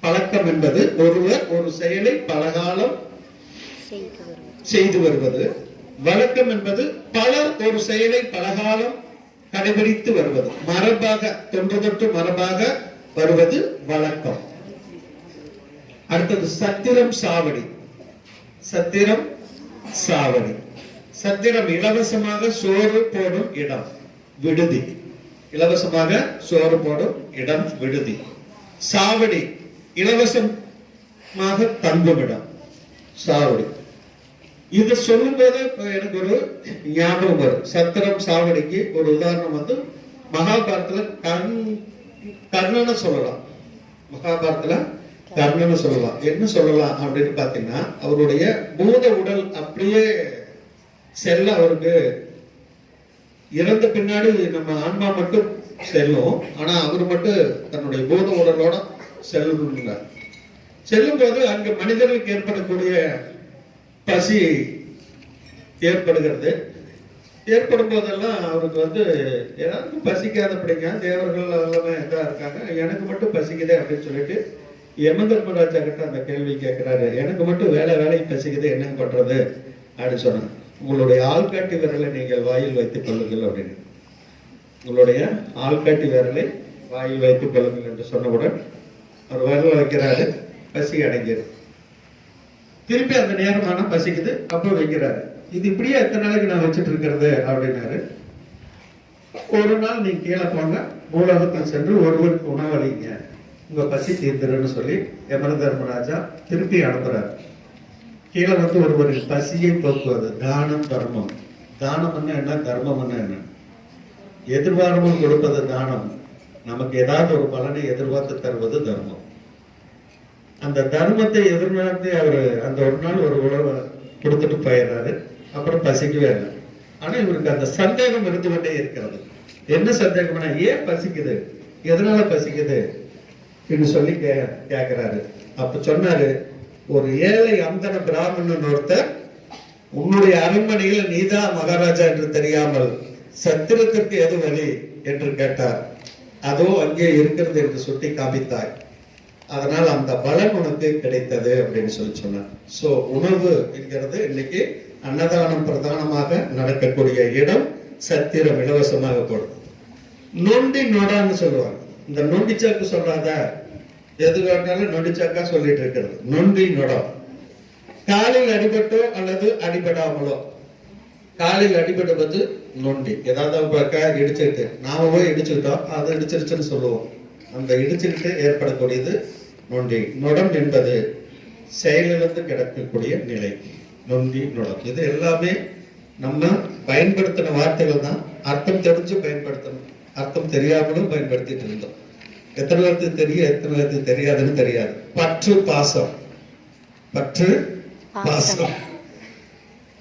பழக்கம் என்பது ஒருவர் ஒரு செயலை பலகாலம் செய்து வருவது. வழக்கம் என்பது பலர் ஒரு செயலை பலகாலம் கடைபிடித்து வருவது. மரபாக தொன்று தொட்டு மரபாக வருவது வழக்கம். அடுத்தது சத்திரம் சாவடி. சத்திரம் சாவடி. சத்திரம் இலவசமாக சோறு போடும் இடம், விடுதி. இலவசமாக சோறு போடும் இடம், விடுதி. சாவடி இலவசமாக தங்கும் இடம், சாவடி. இது சொல்லும் போது எனக்கு ஒரு ஞாபகம் வரும். சத்திரம் சாவடிக்கு ஒரு உதாரணம் வந்து மகாபாரதத்துல கர்ணனை சொல்லலாம். மகாபாரதத்துல கர்ணனை சொல்லலாம். என்ன சொல்லலாம் அப்படின்னு பாத்தீங்கன்னா, அவருடைய பூத உடல் அப்படியே செல்ல, அவருக்கு இறந்த பின்னாடி நம்ம ஆன்மா மட்டும் செல்லும். ஆனா அவர் மட்டும் தன்னுடைய பூத உடலோட செல்லும் போது அங்கு மனிதர்களுக்கு ஏற்படக்கூடிய பசி ஏற்படுகிறது. ஏற்படும் போதெல்லாம் அவருக்கு வந்து எல்லாருக்கும் பசிக்காத பிடிங்க, தேவர்கள் எல்லாமே இதா இருக்காங்க, எனக்கு மட்டும் பசிக்குதே அப்படின்னு சொல்லிட்டு யம தர்மராஜா கிட்ட அந்த கேள்வி கேட்கிறாரு, எனக்கு மட்டும் வேலை பசிக்குது, என்ன பண்றது அப்படின்னு சொன்னாங்க. உங்களுடைய ஆள்காட்டி விரலை நீங்கள் வாயில் வைத்துக் கொள்ளுங்கள் அப்படின்னு. உங்களுடைய ஆள்காட்டி விரலை வாயில் வைத்துக் கொள்ளுங்கள் என்று சொன்னவுடன் அவர் விரல வைக்கிறாரு, பசி அடைஞ்சிரு. திருப்பி அந்த நேரமான பசிக்குது, அப்ப வைக்கிறாரு. இது இப்படியே எத்தனை நாளைக்கு நான் வச்சுட்டு இருக்கிறது அப்படின்னாரு. ஒரு நாள் நீங்க கீழே போங்க, பூலோகத்தில் சென்று ஒருவருக்கு உணவளிங்க, உங்க பசி தீர்ந்துருன்னு சொல்லி யம தர்மராஜா திருப்பி அனுப்புறாரு. கீழே வந்து ஒருவரின் பசியை போக்குவது தானம் தர்மம். தானம் என்ன, தர்மம் என்ன? எதிர்பார்ப்பும் கொடுப்பது தானம், நமக்கு ஏதாவது ஒரு பலனை எதிர்பார்த்து தருவது தர்மம். அந்த தர்மத்தை எதிர்பார்த்து அவரு அந்த ஒரு நாள் ஒரு உணவை கொடுத்துட்டு போயிடுறாரு. அப்புறம் பசிக்கவே இல்லை. ஆனா இவருக்கு அந்த சந்தேகம் இருந்து கொண்டே இருக்கிறது. என்ன சந்தேகம்னா, ஏன் பசிக்குது, எதனால பசிக்குது என்று சொல்லி கேட்கிறாரு. அப்ப சொன்னாரு, ஒரு ஏழை அந்தன பிராமணன் ஒருத்தர் உன்னுடைய அரண்மனையில நீதான் மகாராஜா என்று தெரியாமல் சத்திரத்திற்கு எது வழி என்று கேட்டார். அதோ அங்கே இருக்கிறது என்று சுட்டி காமித்தாய், அதனால் அந்த பலன் உனக்கு கிடைத்தது அப்படின்னு சொல்லி சொன்னார். சோ உணவு என்கிறது இன்னைக்கு அன்னதானம் பிரதானமாக நடக்கக்கூடிய இடம். சத்திரம் இலவசமாக போடும். நொண்டி நொடான்னு சொல்லுவாங்க. இந்த நொண்டி சாக்கு சொல்றாத, எது கேட்டாலும் நொண்டி சாக்கா சொல்லிட்டு இருக்கிறது. நொண்டி நொடம். காலில் அடிபட்டோ அல்லது அடிபடாமலோ, காலில் அடிபடுவது நொண்டி. ஏதாவது இடிச்சுட்டு நாம போய் இடிச்சுட்டோம், அது இடிச்சிருச்சுன்னு சொல்லுவோம். அந்த இடிச்சுக்கிட்டு ஏற்படக்கூடியது நொண்டி. நொடம் என்பது செயலிழந்து கிடக்கக்கூடிய நிலை. நொண்டி நொடம், இது எல்லாமே நம்ம பயன்படுத்தின வார்த்தைகள் தான். அர்த்தம் தெரிஞ்சு பயன்படுத்தணும், அர்த்தம் தெரியாமலும் பயன்படுத்திட்டு இருந்தோம். எத்தனை பேருக்கு தெரியும், எத்தனை பேருக்கு தெரியாதுன்னு தெரியாது. பற்று பாசம், பற்று பாசம்,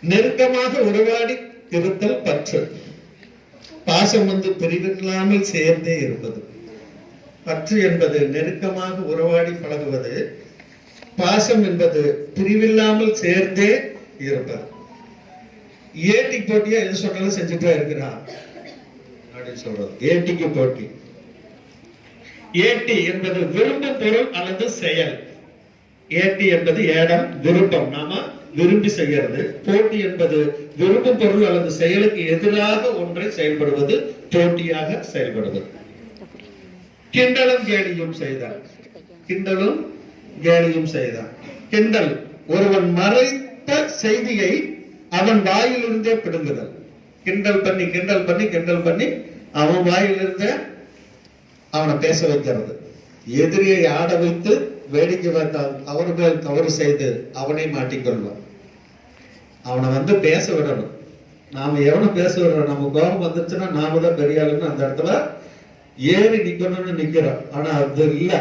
நெருக்கமாக உறவாடி இருத்தல் பற்று. பாசம் வந்து பிரிவில்லாமல் சேர்ந்தே இருப்பது. பற்று என்பது நெருக்கமாக உறவாடி பழகுவது, பாசம் என்பது பிரிவில்லாமல் சேர்ந்தே இருப்பது. ஏட்டி போட்டியா எது சொன்னாலும் செஞ்சுட்டே இருக்கிறான் அப்படின்னு சொல்றது ஏட்டிக்கு போட்டி. ஏட்டி என்பது விரும்பும் பொருள் அல்லது செயல். ஏட்டி என்பது ஏடம், விருப்பம், நாம விரும்பி செய்யறது. போட்டி என்பது விரும்பும் பொருள் அல்லது செயலுக்கு எதிராக ஒன்றை செயல்படுவது, போட்டியாக செயல்படுவது. கிண்டலும் கேலியும் செய்தார். கிண்டலும் கேலியும் செய்தான். கிண்டல், ஒருவன் மறைத்த செய்தியை அவன் வாயிலிருந்தே பிடுங்குதல். கிண்டல் பண்ணி கிண்டல் பண்ணி கிண்டல் பண்ணி அவன் வாயிலிருந்தே அவனை பேச வைக்கிறது. எதிரியை ஆட வைத்து வேடிக்கை வந்தால் அவர் மேல் தவறு செய்து அவனை மாட்டிக்கொள்வான். அவனை வந்து பேச விடணும். நாம எவனை பேச விடுறோம், நம்ம கோபம் வந்துருச்சுன்னா நாம தான் பெரிய ஆளுன்னு அந்த இடத்துல ஏறி நிக்கணும்னு நிக்கிறோம். ஆனா அது இல்ல,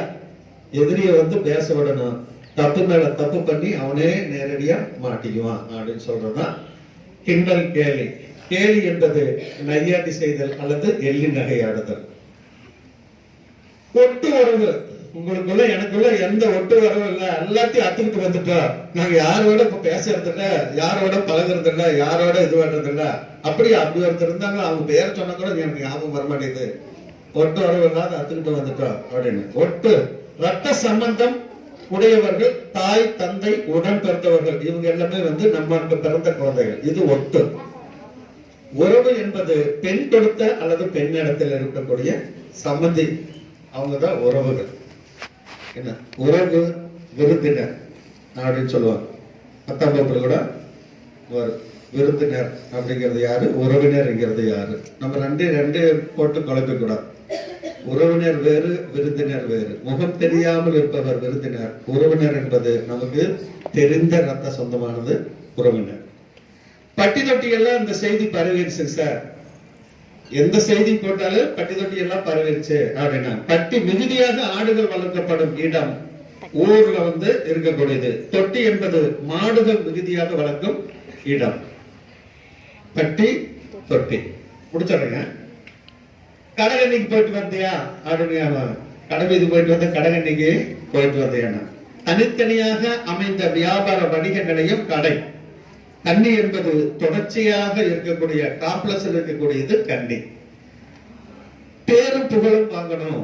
எதிரிய வந்து பேச விடணும். தப்பு மேல தப்பு பண்ணி அவனே நேரடியா மாட்டிக்குவான் அப்படின்னு சொல்றதுதான் கிண்டல் கேலி. கேலி என்பது நையாண்டி செய்தல் அல்லது எள்ளி நகையாடுதல். ஒட்டு உறவு, உங்களுக்குள்ள எனக்குள்ள எந்த ஒட்டு உறவு இல்ல, எல்லாத்தையும் அத்துக்கிட்டு வந்துட்டோம். நாங்க யாரோட இப்ப பேசுறது இல்ல, யாரோட பழகுறது இல்ல, யாரோட இது பண்றது இல்ல. அப்படி ஒருத்தர் இருந்தாங்க, அவங்க பேரை சொன்ன கூட எனக்கு ஞாபகம் வரமாட்டேங்குது. ஒட்டு உறவு இல்லாத அத்துக்கிட்டு வந்துட்டோம் அப்படின்னு. ஒட்டு ரத்த சம்பந்தம் உடையவர்கள், தாய் தந்தை உடன் பிறந்தவர்கள், இவங்க எல்லாமே வந்து நம்மளுக்கு பிறந்த குழந்தைகள். இது ஒட்டு. உறவு என்பது பெண் கொடுத்த அல்லது பெண் இடத்தில் இருக்கக்கூடிய சம்பந்தி, அவங்கதான் உறவுகள். என்ன உறவு, விருந்தினர் அப்படின்னு சொல்லுவாங்க. 10ஆம் வகுப்புல கூட விருந்தினர் அப்படிங்கிறது யாரு, உறவினர்ங்கிறது யாரு. நம்ம ரெண்டு போட்டு குழப்ப கூடாது. உறவினர் வேறு, விருந்தினர் வேறு. முகம் தெரியாமல் இருப்பவர் விருந்தினர். உறவினர் என்பது நமக்கு தெரிந்த ரத்த சொந்தமானது உறவினர். பட்டி தொட்டி எல்லாம் இந்த செய்தி பரவிடுச்சு சார், எந்த செய்தி போட்டாலும் பட்டி தொட்டி எல்லாம் பரவிடுச்சு அப்படின்னா, பட்டி மிகுதியாக ஆடுகள் வளர்க்கப்படும் இடம் ஊர்ல வந்து இருக்கக்கூடியது. தொட்டி என்பது மாடுகள் மிகுதியாக வளர்க்கும் இடம். பட்டி தொட்டி முடிச்சிடுறேங்க. கடகண்ணிக்கு போயிட்டு வந்தியா அப்படின்னு, கடவுது போயிட்டு வந்த கடகண்ணிக்கு போயிட்டு வந்தியா. தனித்தனியாக அமைந்த வியாபார வணிக நிலையம் கடை. கன்னி என்பது தொடர்ச்சியாக இருக்கக்கூடிய காம்ப்ளெக்ஸ் இருக்கக்கூடியது கன்னி. பேரும் புகழும் வாங்கணும்,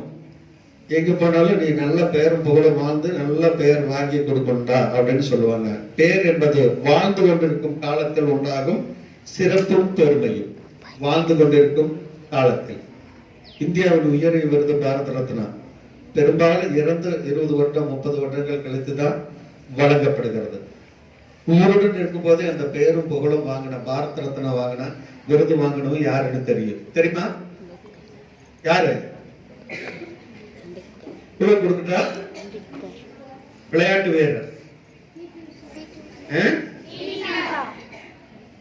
எங்க போனாலும் நீ நல்ல பேரும் புகழும் வாழ்ந்து நல்ல பெயர் வாங்கி கொடுக்கணும்டா அப்படின்னு சொல்லுவாங்க. பேர் என்பது வாழ்ந்து கொண்டிருக்கும் காலத்தில் உண்டாகும் சிறப்பும் பெருமையும். வாழ்ந்து கொண்டிருக்கும் காலத்தில் இந்தியாவின் உயரிய விருது பாரத ரத்னா பெரும்பாலும் இறந்து 20 வருடம் 30 வருடங்கள் கழித்துதான் வழங்கப்படுகிறது. உயிருடன் இருக்கும் போதே அந்த பேரும் புகழும் வாங்கின பாரத ரத்னா வாங்கின விருது வாங்கினவங்க யாருன்னு தெரியுமா? யாரு கொடுத்துட்டா? விளையாட்டு வீரர்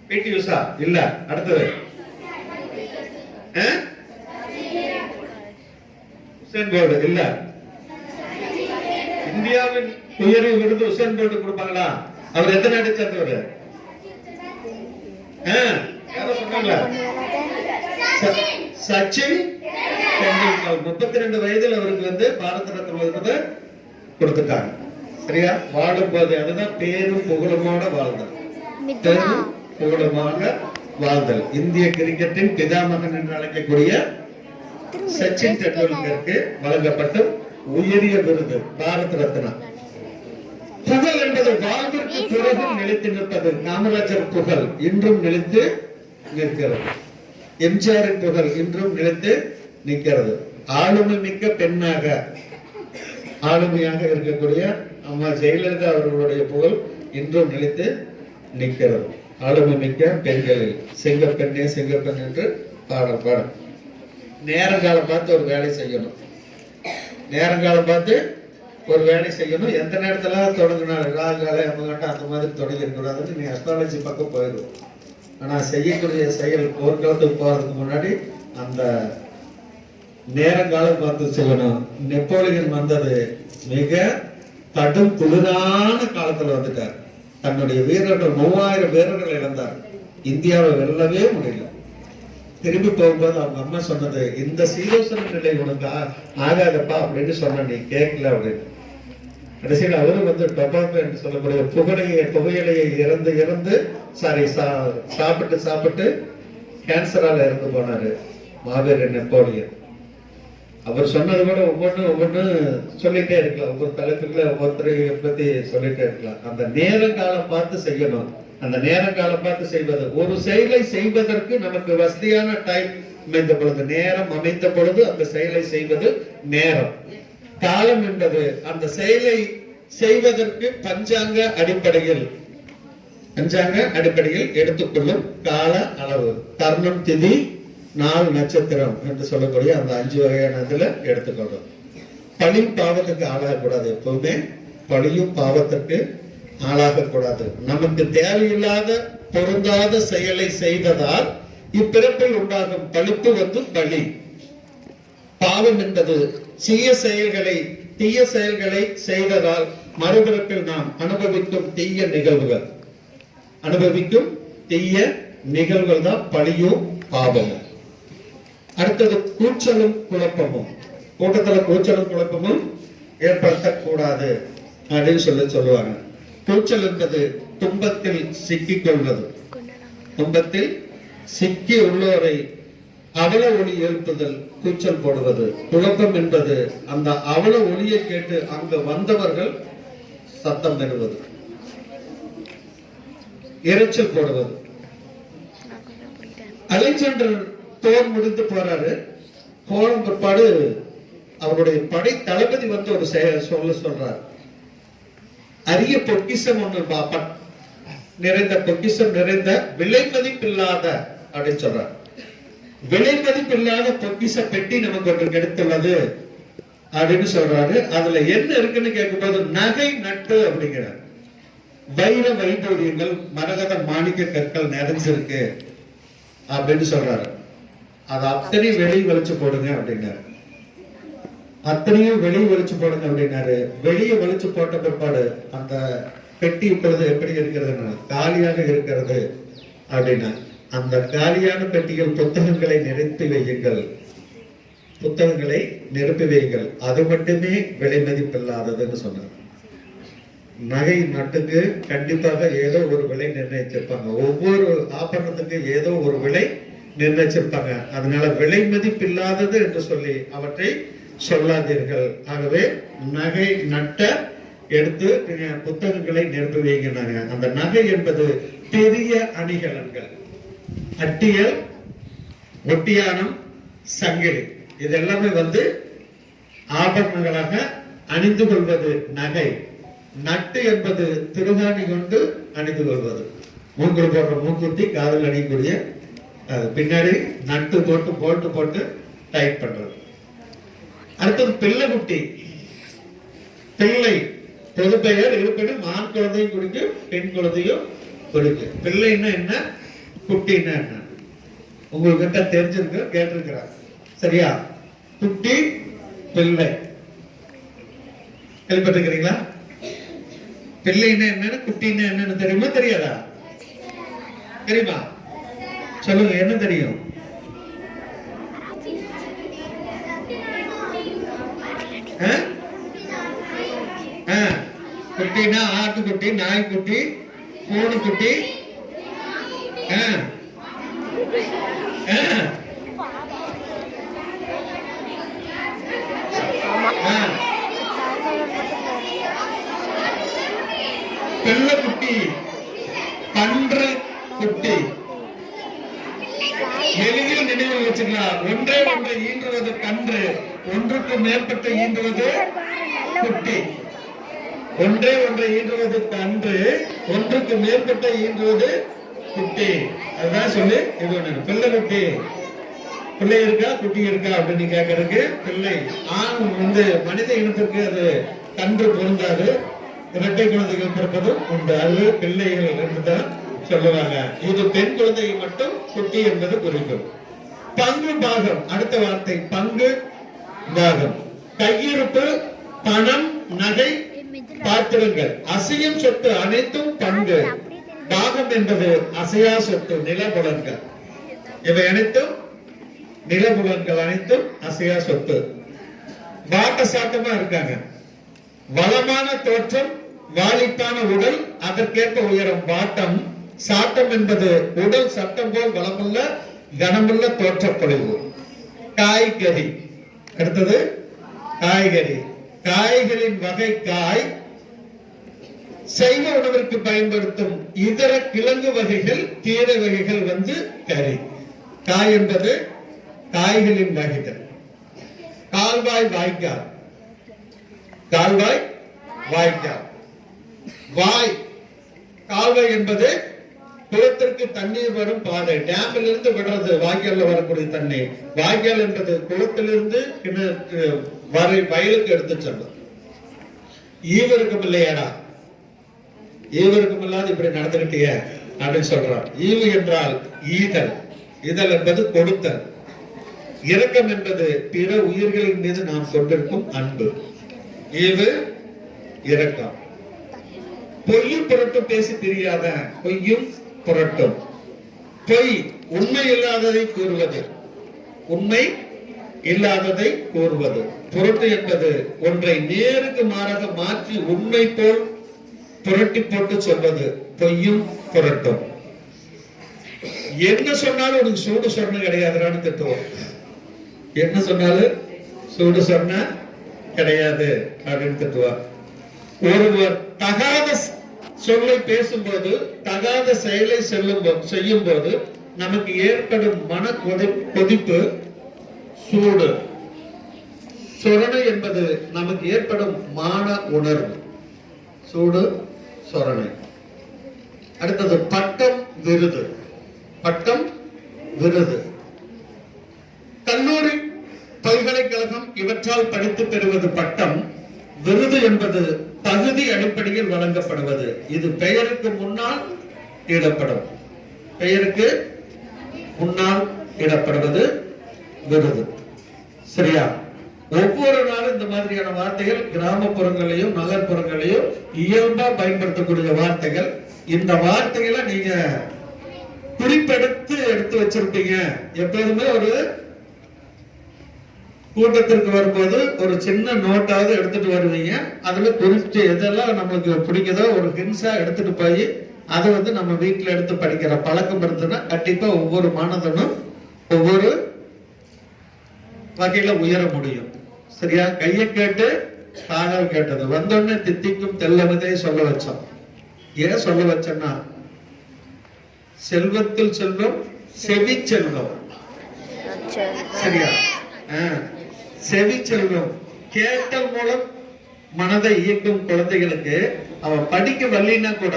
பிடி உஷா இல்ல. அடுத்தது உசேன் போல்ட் இல்ல. இந்தியாவின் உயரிய விருது உசேன் போல்ட் கொடுப்பாங்களா? அவர் எத்தனை நாட்டை சேர்ந்தவர்? யாரோ சொன்னாங்களா? சச்சின் டெண்டுல்கர். 32 வயதில் அவருக்கு பாரத ரத்னா விருது கொடுத்துட்டாங்க. சரியா? வாழும் போது அதுதான் பேரும் புகழுமான வாழ்தல். பேரும் புகழுமாக வாழ்தல். இந்திய கிரிக்கெட்டின் பிதாமகன் என்று அழைக்கக்கூடிய சச்சின் டெண்டுல்கருக்கு வழங்கப்பட்ட உயரிய விருது பாரத ரத்னா. புகழ் என்பது வாழ்விற்கு பிறகு நிலைத்து நிற்பது. காமராஜர் புகழ் இன்றும் நிலைத்து நிற்கிறது. எம்ஜிஆரின் புகழ் இன்றும் நிலைத்து நிற்கிறது. ஆளுமை மிக்க பெண்ணாக ஆளுமையாக இருக்கக்கூடிய அம்மா ஜெயலலிதா அவர்களுடைய புகழ் இன்றும் நிலைத்து நிற்கிறது. ஆளுமை மிக்க பெண்களில் செங்கப்பெண்ணே செங்கப்பெண் என்று பாடம். நேரங்காலம் பார்த்து ஒரு வேலை செய்யணும். நேரங்காலம் பார்த்து ஒரு வேலை செய்யணும். எந்த நேரத்துல தொடங்கினாலும் ராகால அம்மகாட்டம் அந்த மாதிரி தொடங்கி இருக்கக்கூடாதுன்னு நீ அஸ்ட்ராலஜி பக்கம் போயிடும். ஆனா செய்யக்கூடிய செயல் போர்க்காலத்துக்கு போறதுக்கு முன்னாடி அந்த நேரங்காலம் பார்த்து செய்யணும். நெப்போலியன் வந்தது மிக கடும் குளிரான காலத்துல வந்துட்டார். தன்னுடைய வீரர்கள் 3000 வீரர்கள் இழந்தார். இந்தியாவை வெல்லவே முடியல. திரும்பி போகும்போது அவங்க அம்மா சொன்னது, இந்த சீரோசன நிலை உனக்கு ஆகாதப்பா அப்படின்னு சொன்ன, நீ கேட்கல அப்படின்னு. கடைசியில் அவரு டொபாக்கோ என்று சொல்லக்கூடிய புகையிலையை இறந்து சாப்பிட்டு கேன்சரால இறந்து போனாரு மாவீரன் நெப்போலியன். அவர் சொன்னது கூட ஒவ்வொன்று சொல்லிட்டே இருக்கலாம். ஒவ்வொரு தலைப்புல ஒவ்வொருத்தரையை பத்தி சொல்லிட்டே இருக்கலாம். அந்த நேரம் காலம் பார்த்து செய்யணும். அந்த நேரம் காலம் பார்த்து செய்வது. ஒரு செயலை செய்வதற்கு நமக்கு வசதியான டைம் அமைந்த பொழுது, நேரம் அமைந்த பொழுது அந்த செயலை செய்வது நேரம். காலம் என்பது அந்த செயலை செய்வதற்கு பஞ்சாங்க அடிப்படையில் எடுத்துக்கொள்ளும் கால அளவு. கர்ணம், திதி, நாள், நட்சத்திரம் என்று சொல்லக்கூடிய அந்த 5 வகையான இதுல எடுத்துக்கொள்ளும். பழியும் பாவத்துக்கு ஆளாகக்கூடாது. எப்பவுமே பழியும் பாவத்திற்கு ஆளாகக்கூடாது. நமக்கு தேவையில்லாத பொருந்தாத செயலை செய்ததால் இப்பிறப்பில் உண்டாகும் பழிப்பு பழி. பாவம் என்பது தீய செயல்களை செய்ததால் மறுபிறப்பில் நாம் அனுபவிக்கும் தீய நிகழ்வுகள் தான் பழியும் பாவமும். அடுத்தது கூச்சலும் குழப்பமும். கூட்டத்துல கூச்சலும் குழப்பமும் ஏற்படுத்தக்கூடாது அப்படின்னு சொல்லுவாங்க. கூச்சல் என்பது துன்பத்தில் சிக்கிக் கொள்வது. துன்பத்தில் சிக்கி உள்ளோரை அவல ஒளி எழுப்புதல், கூச்சல் போடுவது. குழப்பம் என்பது அந்த அவல ஒளியை கேட்டு அங்கு வந்தவர்கள் சத்தம் பெறுவது, இறைச்சல் போடுவது. அலெக்சாண்டர் போர் முடிந்து போறாரு. போன பிற்பாடு அவருடைய படை தளபதி ஒரு சொல்றார். அரிய பொக்கிஷம் ஒன்று நிறைந்த பொக்கிஷம் நிறைந்த விலை மதிப்பில்லாத அப்படின்னு சொல்றார். விலை மதிப்பில்லாத பொக்கிஷ பெட்டி நமக்கு ஒன்று கிடைத்துள்ளது அப்படின்னு சொல்றாரு. அதுல என்ன இருக்குன்னு கேட்கும்போது நகை நட்டு அப்படிங்கிறார். வைர வைடூரியங்கள், மரகத மாணிக்க கற்கள் நிறைஞ்சிருக்கு அப்படின்னு சொல்றாரு. அது அத்தனையும் வெளியே வெளிச்சு போடுங்க அப்படின்னாரு. அத்தனையும் வெளியே வெளிச்சு போடுங்க அப்படின்னாரு. வெளியே வெளிச்சு போட்ட பிற்பாடு அந்த பெட்டி இப்பொழுது எப்படி இருக்கிறது, காலியாக இருக்கிறது அப்படின்னா, அந்த காலியான பெட்டிகள் புத்தகங்களை நிரப்பி வையுங்கள். அது மட்டுமே விலை மதிப்பில்லாததுன்னு சொன்னார். நகை நட்டுக்கு கண்டிப்பாக ஏதோ ஒரு விலை நிர்ணயிச்சிருப்பாங்க. ஒவ்வொரு ஆபரணத்துக்கு ஏதோ ஒரு விலை நிர்ணயிச்சிருப்பாங்க. அதனால விலை மதிப்பில்லாதது என்று சொல்லி அவற்றை சொல்லாதீர்கள். ஆகவே நகை நட்ட எடுத்து புத்தகங்களை நிரப்பி வைக்கிறாங்க. அந்த நகை என்பது பெரிய அணிகலன்கள், அட்டியல், ஒட்டியானம், சங்கிலி, இது எல்லாமே ஆபரணங்களாக அணிந்து கொள்வது நகை. நட்டு என்பது திருகாணி கொண்டு அணிந்து கொள்வது. மூங்கில் போடுற மூக்குத்தி, காதல் அணியக்கூடிய பின்னாடி நட்டு போட்டு போட்டு போட்டு டைட் பண்றது. அடுத்தது பிள்ளை குட்டி. பிள்ளை பொது பெயர், இருப்பினும் ஆண் குழந்தையும் குறிக்கும், பெண் குழந்தையும் குறிக்கும். பிள்ளைன்னா என்ன, குட்டின்னா என்ன உங்ககிட்ட தெரிஞ்சிருக்கு, கேட்டிருக்கிறார். சரியா? குட்டி, பிள்ளை கேள்விப்பட்டிருக்கிறீங்களா? பிள்ளைன்னா என்னன்னு, குட்டின்னா என்னன்னு தெரியுமா தெரியாதா? தெரியுமா? சொல்லுங்க, என்ன தெரியும்? குட்டினா ஆட்டுக்குட்டி, நாய்க்குட்டி, பூனைக்குட்டி, பிள்ளைக்குட்டி, பன்று குட்டி. எளிதில் நினைவில் வச்சுக்கலாம். ஒன்றே ஒன்றை ஈன்றுவது கன்று, ஒன்றுக்கு மேற்பட்ட ஈன்றுவது குட்டி. ஒன்றே ஒன்றை ஈன்றுவது கன்று, ஒன்றுக்கு மேற்பட்ட ஈன்றுவது குட்டி. அதுதான் சொல்லி இது ஒண்ணு. பிள்ளை குட்டி, பிள்ளை இருக்கா குட்டி இருக்கா அப்படின்னு கேட்கறதுக்கு பிள்ளை. ஆண் மனித இனத்திற்கு அது கன்று பொருந்தாது, இரட்டை குழந்தைகள் பிறப்பதும் உண்டு. அது பிள்ளைகள் என்றுதான் சொல்லுவாங்க. இது பெண் குழந்தையை மட்டும் குட்டி என்பது குறிக்கும். பங்கு பாகம், அடுத்த வார்த்தை பங்கு பாகம். கையிருப்பு, பணம், நகை, பாத்திரங்கள், அசையும் சொத்து அனைத்தும் பங்கு. பாகம் என்பது அசையா சொத்து, நிலபுலன்கள். இவை அனைத்தும் நிலபுலன்கள், அனைத்தும் அசையா சொத்து. வாட்ட சாட்டமா இருக்காங்க. வளமான தோற்றம், வாலிப்பான உடல், அதற்கேற்ப உயரம். வாட்டம், சாட்டம் என்பது உடல் சட்டம் போல் வளமுள்ள கனமுள்ள தோற்றப்பொழிவு. காய்கறி, அடுத்தது காய்கறி. காய்களின் வகை காய். சைவ உணவிற்கு பயன்படுத்தும் இதர கிழங்கு வகைகள், கீரை வகைகள் கறி. காய் என்பது காய்களின் வகைகள். கால்வாய், வாய்க்கால். கால்வாய், வாய்க்கால். வாய், கால்வாய் என்பது குளத்திற்கு தண்ணீர் வரும் பாதை. டேமில் இருந்து விடுறது வாய்க்கால்ல வரக்கூடிய தண்ணீர். வாய்க்கால் என்பது குளத்திலிருந்து வயலுக்கு எடுத்து செல்லும். ஈவருக்கும் இல்லையாடா, ஈவருக்கும் இல்லாத இப்படி நடந்துகிட்டிய அப்படின்னு சொல்றான். ஈவு என்றால் ஈதல். இதழ் என்பது கொடுத்தல். இரக்கம் என்பது பிற உயிர்களின் மீது நாம் கொண்டிருக்கும் அன்பு. ஈவு, இரக்கம். பொய்யும் புரட்டும் பேசி தெரியாத, பொய்யும் புரட்டும். பொய், உண்மை இல்லாததை கூறுவது. உண்மை இல்லாததை கூறுவது. புரட்டு என்பது ஒன்றை நேருக்கு மாறாக மாற்றி உண்மை போல் புரட்டி போட்டு சொல்வது. பொய்யும் புரட்டும். என்ன சொன்னாலும் உனக்கு சூடு சொன்ன கிடையாதுன்னு திட்டுவோம். என்ன சொன்னாலும் சூடு சொன்ன கிடையாது அப்படின்னு திட்டுவார். ஒருவர் தகாத சொல்லை பேசும்போது, தகாத செயலை செய்யும் போது நமக்கு ஏற்படும் மன கொதிப்பு சூடு. சொரணை என்பது நமக்கு ஏற்படும் மான உணர்வு. சூடு, சொரணை. அடுத்தது பட்டம், விருது. பட்டம், விருது. கல்லூரி, பல்கலைக்கழகம் இவற்றால் படித்து பெறுவது பட்டம். விருது என்பது தகுதி அடிப்படையில் வழங்கப்படுவது. இது பெயருக்கு முன்னால் இடப்படும். பெயருக்கு முன்னால் இடப்படுவது விருது. சரியா? ஒவ்வொரு நாளும் இந்த மாதிரியான வார்த்தைகள் கிராமப்புறங்களையும் நகர்ப்புறங்களையும் இயல்பா பயன்படுத்தக்கூடிய வார்த்தைகள். இந்த வார்த்தைகளை நீங்க குறிப்பெடுத்து வச்சிருப்பீங்க. எப்போதுமே ஒரு கூட்டத்திற்கு வரும்போது ஒரு சின்ன நோட்டாவது எடுத்துட்டு வருவீங்க. அதுல குறிப்பிட்டு எதெல்லாம் நம்மளுக்கு பிடிக்குதோ ஒரு ஹின்ஸா எடுத்துட்டு போய் அதை நம்ம வீட்டுல எடுத்து படிக்கிற பழக்கம் இருந்ததுன்னா கண்டிப்பா ஒவ்வொரு மாணவனும் ஒவ்வொரு வகையில உயர முடியும். சரியா? கையை கேட்டு காதல் கேட்டது. வந்தோடனே தித்திக்கும் தெல்லவதை சொல்ல வச்சோம். ஏன் சொல்ல வச்சோம்னா, செல்வத்தில் செல்வம் செவி செல்வம். சரியா? செவி செல்வம். கேட்டல் மூலம் மனதை இயக்கும் குழந்தைகளுக்கு அவன் படிக்க வரலினா கூட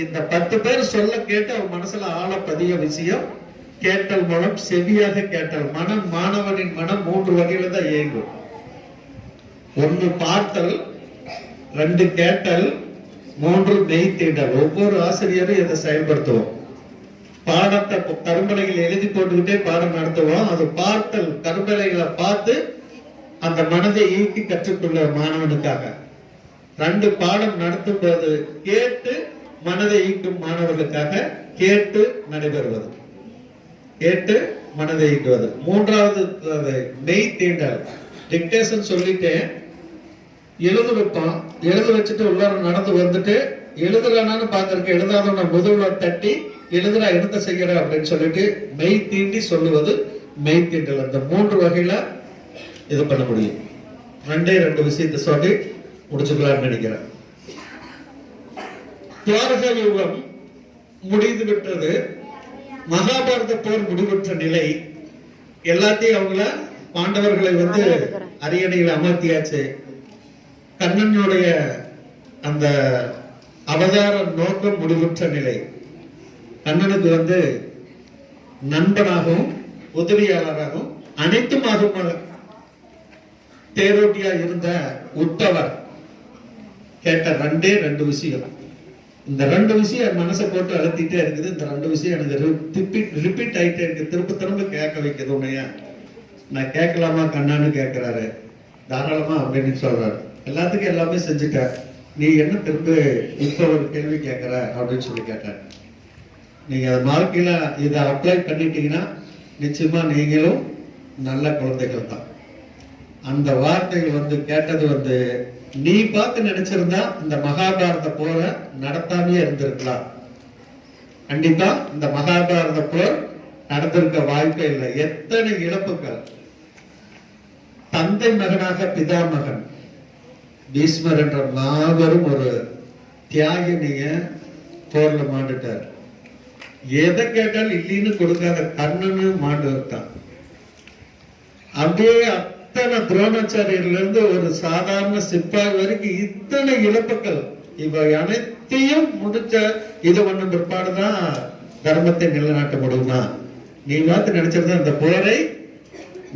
இந்த 10 பேர் சொல்ல கேட்டு அவன் மனசுல ஆழ பதிய விஷயம் கேட்டல் மூலம் செவியாக கேட்டல். மனம், மாணவனின் மனம் 3 வகையில தான் இயங்கும். 1 பார்த்தல், 2 கேட்டல், 3 மெய்த்தீண்டல். ஒவ்வொரு ஆசிரியரும் இதை செயல்படுத்துவோம். பாடத்தை கரும்பலைகள் எழுதி போட்டுக்கிட்டே பாடம் நடத்துவோம். அது பார்த்தல், கரும்பலைகளை பார்த்து அந்த மனதை ஈர்த்தி கற்றுக்கொள்ள மாணவனுக்காக. 2 பாடம் நடத்தும் போது கேட்டு மனதை ஈர்க்கும் மாணவர்களுக்காக கேட்டு நடைபெறுவது, கேட்டு மனதை ஈர்க்குவது. 3வது மெய் தீண்டல். டிக்டேஷன் சொல்லிட்டு எழுத வைப்பான். எழுத வச்சுட்டு உள்ளார நடந்து வந்துட்டு எழுதுறானான்னு பாக்குறதுக்கு எழுதாதவன முதுகுல தட்டி எழுதுறா எடுத்த செய்யற அப்படின்னு சொல்லிட்டு மெய் தீண்டி சொல்லுவது மெய் தீண்டல். அந்த 3 வகையில இது பண்ண முடியும். 2 விஷயத்தை சொல்லி முடிச்சுக்கலாம்னு நினைக்கிறேன். துவாரக யுகம் முடிந்து விட்டது. மகாபாரத போர் முடிவுற்ற நிலை. எல்லாத்தையும் அவங்கள பாண்டவர்களை அரியணையில் அமர்த்தியாச்சு. கண்ணனுடைய அந்த அவதார நோக்கம் முடிவுற்ற நிலை. கண்ணனுக்கு நண்பனாகவும் உதவியாளராகவும் அனைத்துமாக தேரோட்டியா இருந்த உத்தவர் கேட்ட 2 விஷயம். இந்த 2 விஷயம் மனசை போட்டு அழுத்திட்டே இருக்குது. இந்த 2 விஷயம் எனக்கு ரிப்பீட் ஆயிட்டே இருக்கு. திரும்ப திரும்ப கேட்க வைக்கிறது. உன்னையா நான் கேட்கலாமா கண்ணான்னு கேட்கிறாரு. தாராளமா அப்படின்னு சொல்றாரு. எல்லாத்துக்கும் எல்லாமே செஞ்சுட்ட, நீ என்ன திரும்ப இப்ப ஒரு கேள்வி கேட்கிற அப்படின்னு சொல்லி கேட்டார். நீங்க வாழ்க்கையில இதை அப்ளை பண்ணிட்டீங்கன்னா நிச்சயமா நீங்களும் நல்ல குழந்தைகள் தான். அந்த வார்த்தைகள் கேட்டது நீ பார்த்து நினைச்சிருந்தா இந்த மகாபாரத போரை நடத்தாமே இருந்திருக்கலாம். கண்டிப்பா இந்த மகாபாரத போர் நடந்திருக்க வாய்ப்பே இல்லை. எத்தனை இழப்புகள். தந்தை மகனாக பிதாமகன் பீஷ்மர் என்ற மாபெரும் ஒரு தியாகி நீங்க போர்ல மாண்டுட்டார். எதை கேட்டாலும் இல்லைன்னு கொடுக்காத கண்ணனு மாண்டு விட்டான். அப்படியே அத்தனை துரோணாச்சாரியர்ல இருந்து ஒரு சாதாரண சிப்பாய் வரைக்கும் இத்தனை இழப்புகள். இவை அனைத்தையும் முடிச்ச இது பண்ண பிற்பாடுதான் தர்மத்தை நிலைநாட்ட முடியுமா? நீ பார்த்து நினைச்சிருந்தா இந்த போரை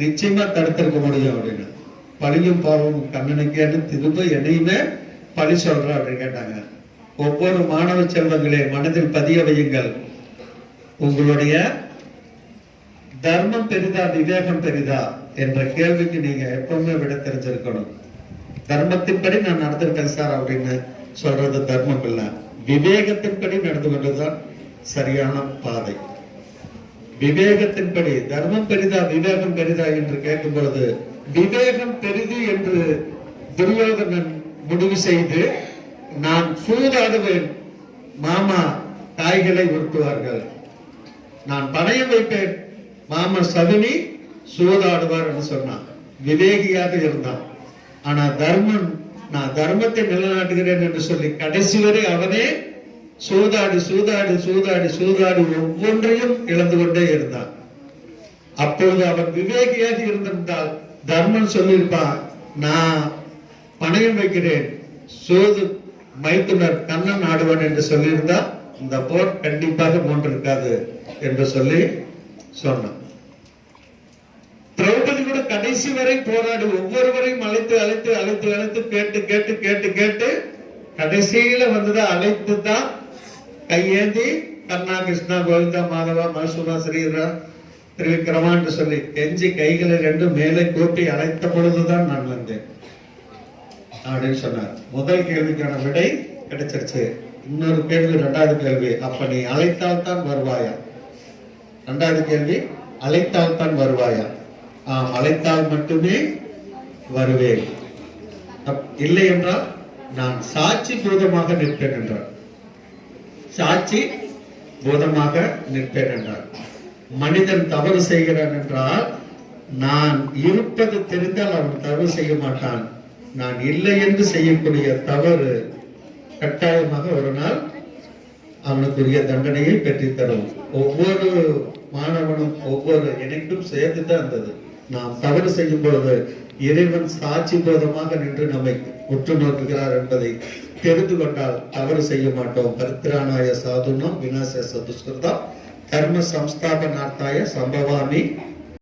நிச்சயமா தடுத்திருக்க முடியும் அப்படின்னு. பழியும் பாவம் கண்ணனுக்கு திரும்ப என்னையுமே பழி சொல்ற அப்படின்னு கேட்டாங்க. ஒவ்வொரு மாணவ செல்வங்களே மனதில் பதிய வையுங்கள். உங்களுடைய தர்மம் பெரிதா விவேகம் பெரிதா என்ற கேள்விக்கு நீங்க எப்பவுமே விட தெரிஞ்சிருக்கணும். தர்மத்தின்படி நான் நடந்திருக்கேன் சார் அப்படின்னு சொல்றது தர்மம் இல்ல, விவேகத்தின்படி நடந்து கொண்டதுதான் சரியான பாதை. விவேகத்தின்படி தர்மம் பெரிதா விவேகம் பெரிதா என்று கேட்கும் பொழுது விவேகம் பெரிது என்று துரியோதனன் முடிவு செய்து நான் சூதாடுவேன், மாமா காய்களை உருட்டுவார்கள், நான் பணையம் வைப்பேன், மாமா சகுனி சூதாடுவார் என்று சொன்னான். விவேகியாக இருந்தான். ஆனா தர்மன் நான் தர்மத்தை நிலைநாட்டுகிறேன் என்று சொல்லி கடைசி வரை அவனே சூதாடி சூதாடி சூதாடி சூதாடி ஒவ்வொன்றையும் இழந்து கொண்டே இருந்தான். அப்பொழுது அவன் விவேகியாக இருந்திருந்தால் தர்மன் சொல்லியிருப்பான், நான் பணையம் வைக்கிறேன், சோது மைத்துனர் கண்ணன் ஆடுவான் என்று சொல்லியிருந்தா இந்த போர் கண்டிப்பாக மூன்றிருக்காது என்று சொல்லி சொன்னான். திரௌபதி கூட கடைசி வரை போராடி ஒவ்வொருவரையும் அழைத்து அழைத்து அழைத்து அழைத்து கேட்டு கேட்டு கேட்டு கேட்டு கடைசியில வந்ததா அழைத்து தான் கையேந்தி கண்ணா கிருஷ்ணா கோவிந்தா மாதவா மசூரா ஸ்ரீரா திரிவிக்ரமா என்று சொல்லி கெஞ்சி கைகளை 2 மேலே கூப்பி அழைத்த பொழுதுதான் நான் வந்தேன் அப்படின்னு சொன்னார். முதல் கேள்விக்கான விடை கிடைச்சிருச்சு. இன்னொரு கேள்வி, 2வது கேள்வி, அப்ப நீ அழைத்தால் தான் வருவாயா? 2வது கேள்வி, அழைத்தால் தான் வருவாயா? அழைத்தால் மட்டுமே வருவேன், இல்லை என்றால் நான் சாட்சி பூதமாக நிற்பேன் என்றார். சாட்சி பூதமாக நிற்பேன் என்றார். மனிதன் தவறு செய்கிறான் என்றால் நான் இருப்பது தெரிந்தால் அவன் தவறு செய்ய மாட்டான். நான் இல்லை என்று செய்யக்கூடிய தவறு கட்டாயமாக ஒரு நாள் அவனுக்குரிய தண்டனையை பெற்றுத்தரும். ஒவ்வொரு மாணவனும் ஒவ்வொரு இணைக்கும் சேர்ந்துதான் இருந்தது. நாம் தவறு செய்யும் பொழுது இறைவன் சாட்சி போதமாக நின்று நம்மை உற்று நோக்குகிறார் என்பதை தெரிந்து கொண்டால் தவறு செய்ய மாட்டோம். பரித்ராணாய சாதுனம் விநாச சதுஷ்கிருதம் கர்ம சம்ஸ்தாபனார்த்தாய சம்பவாமி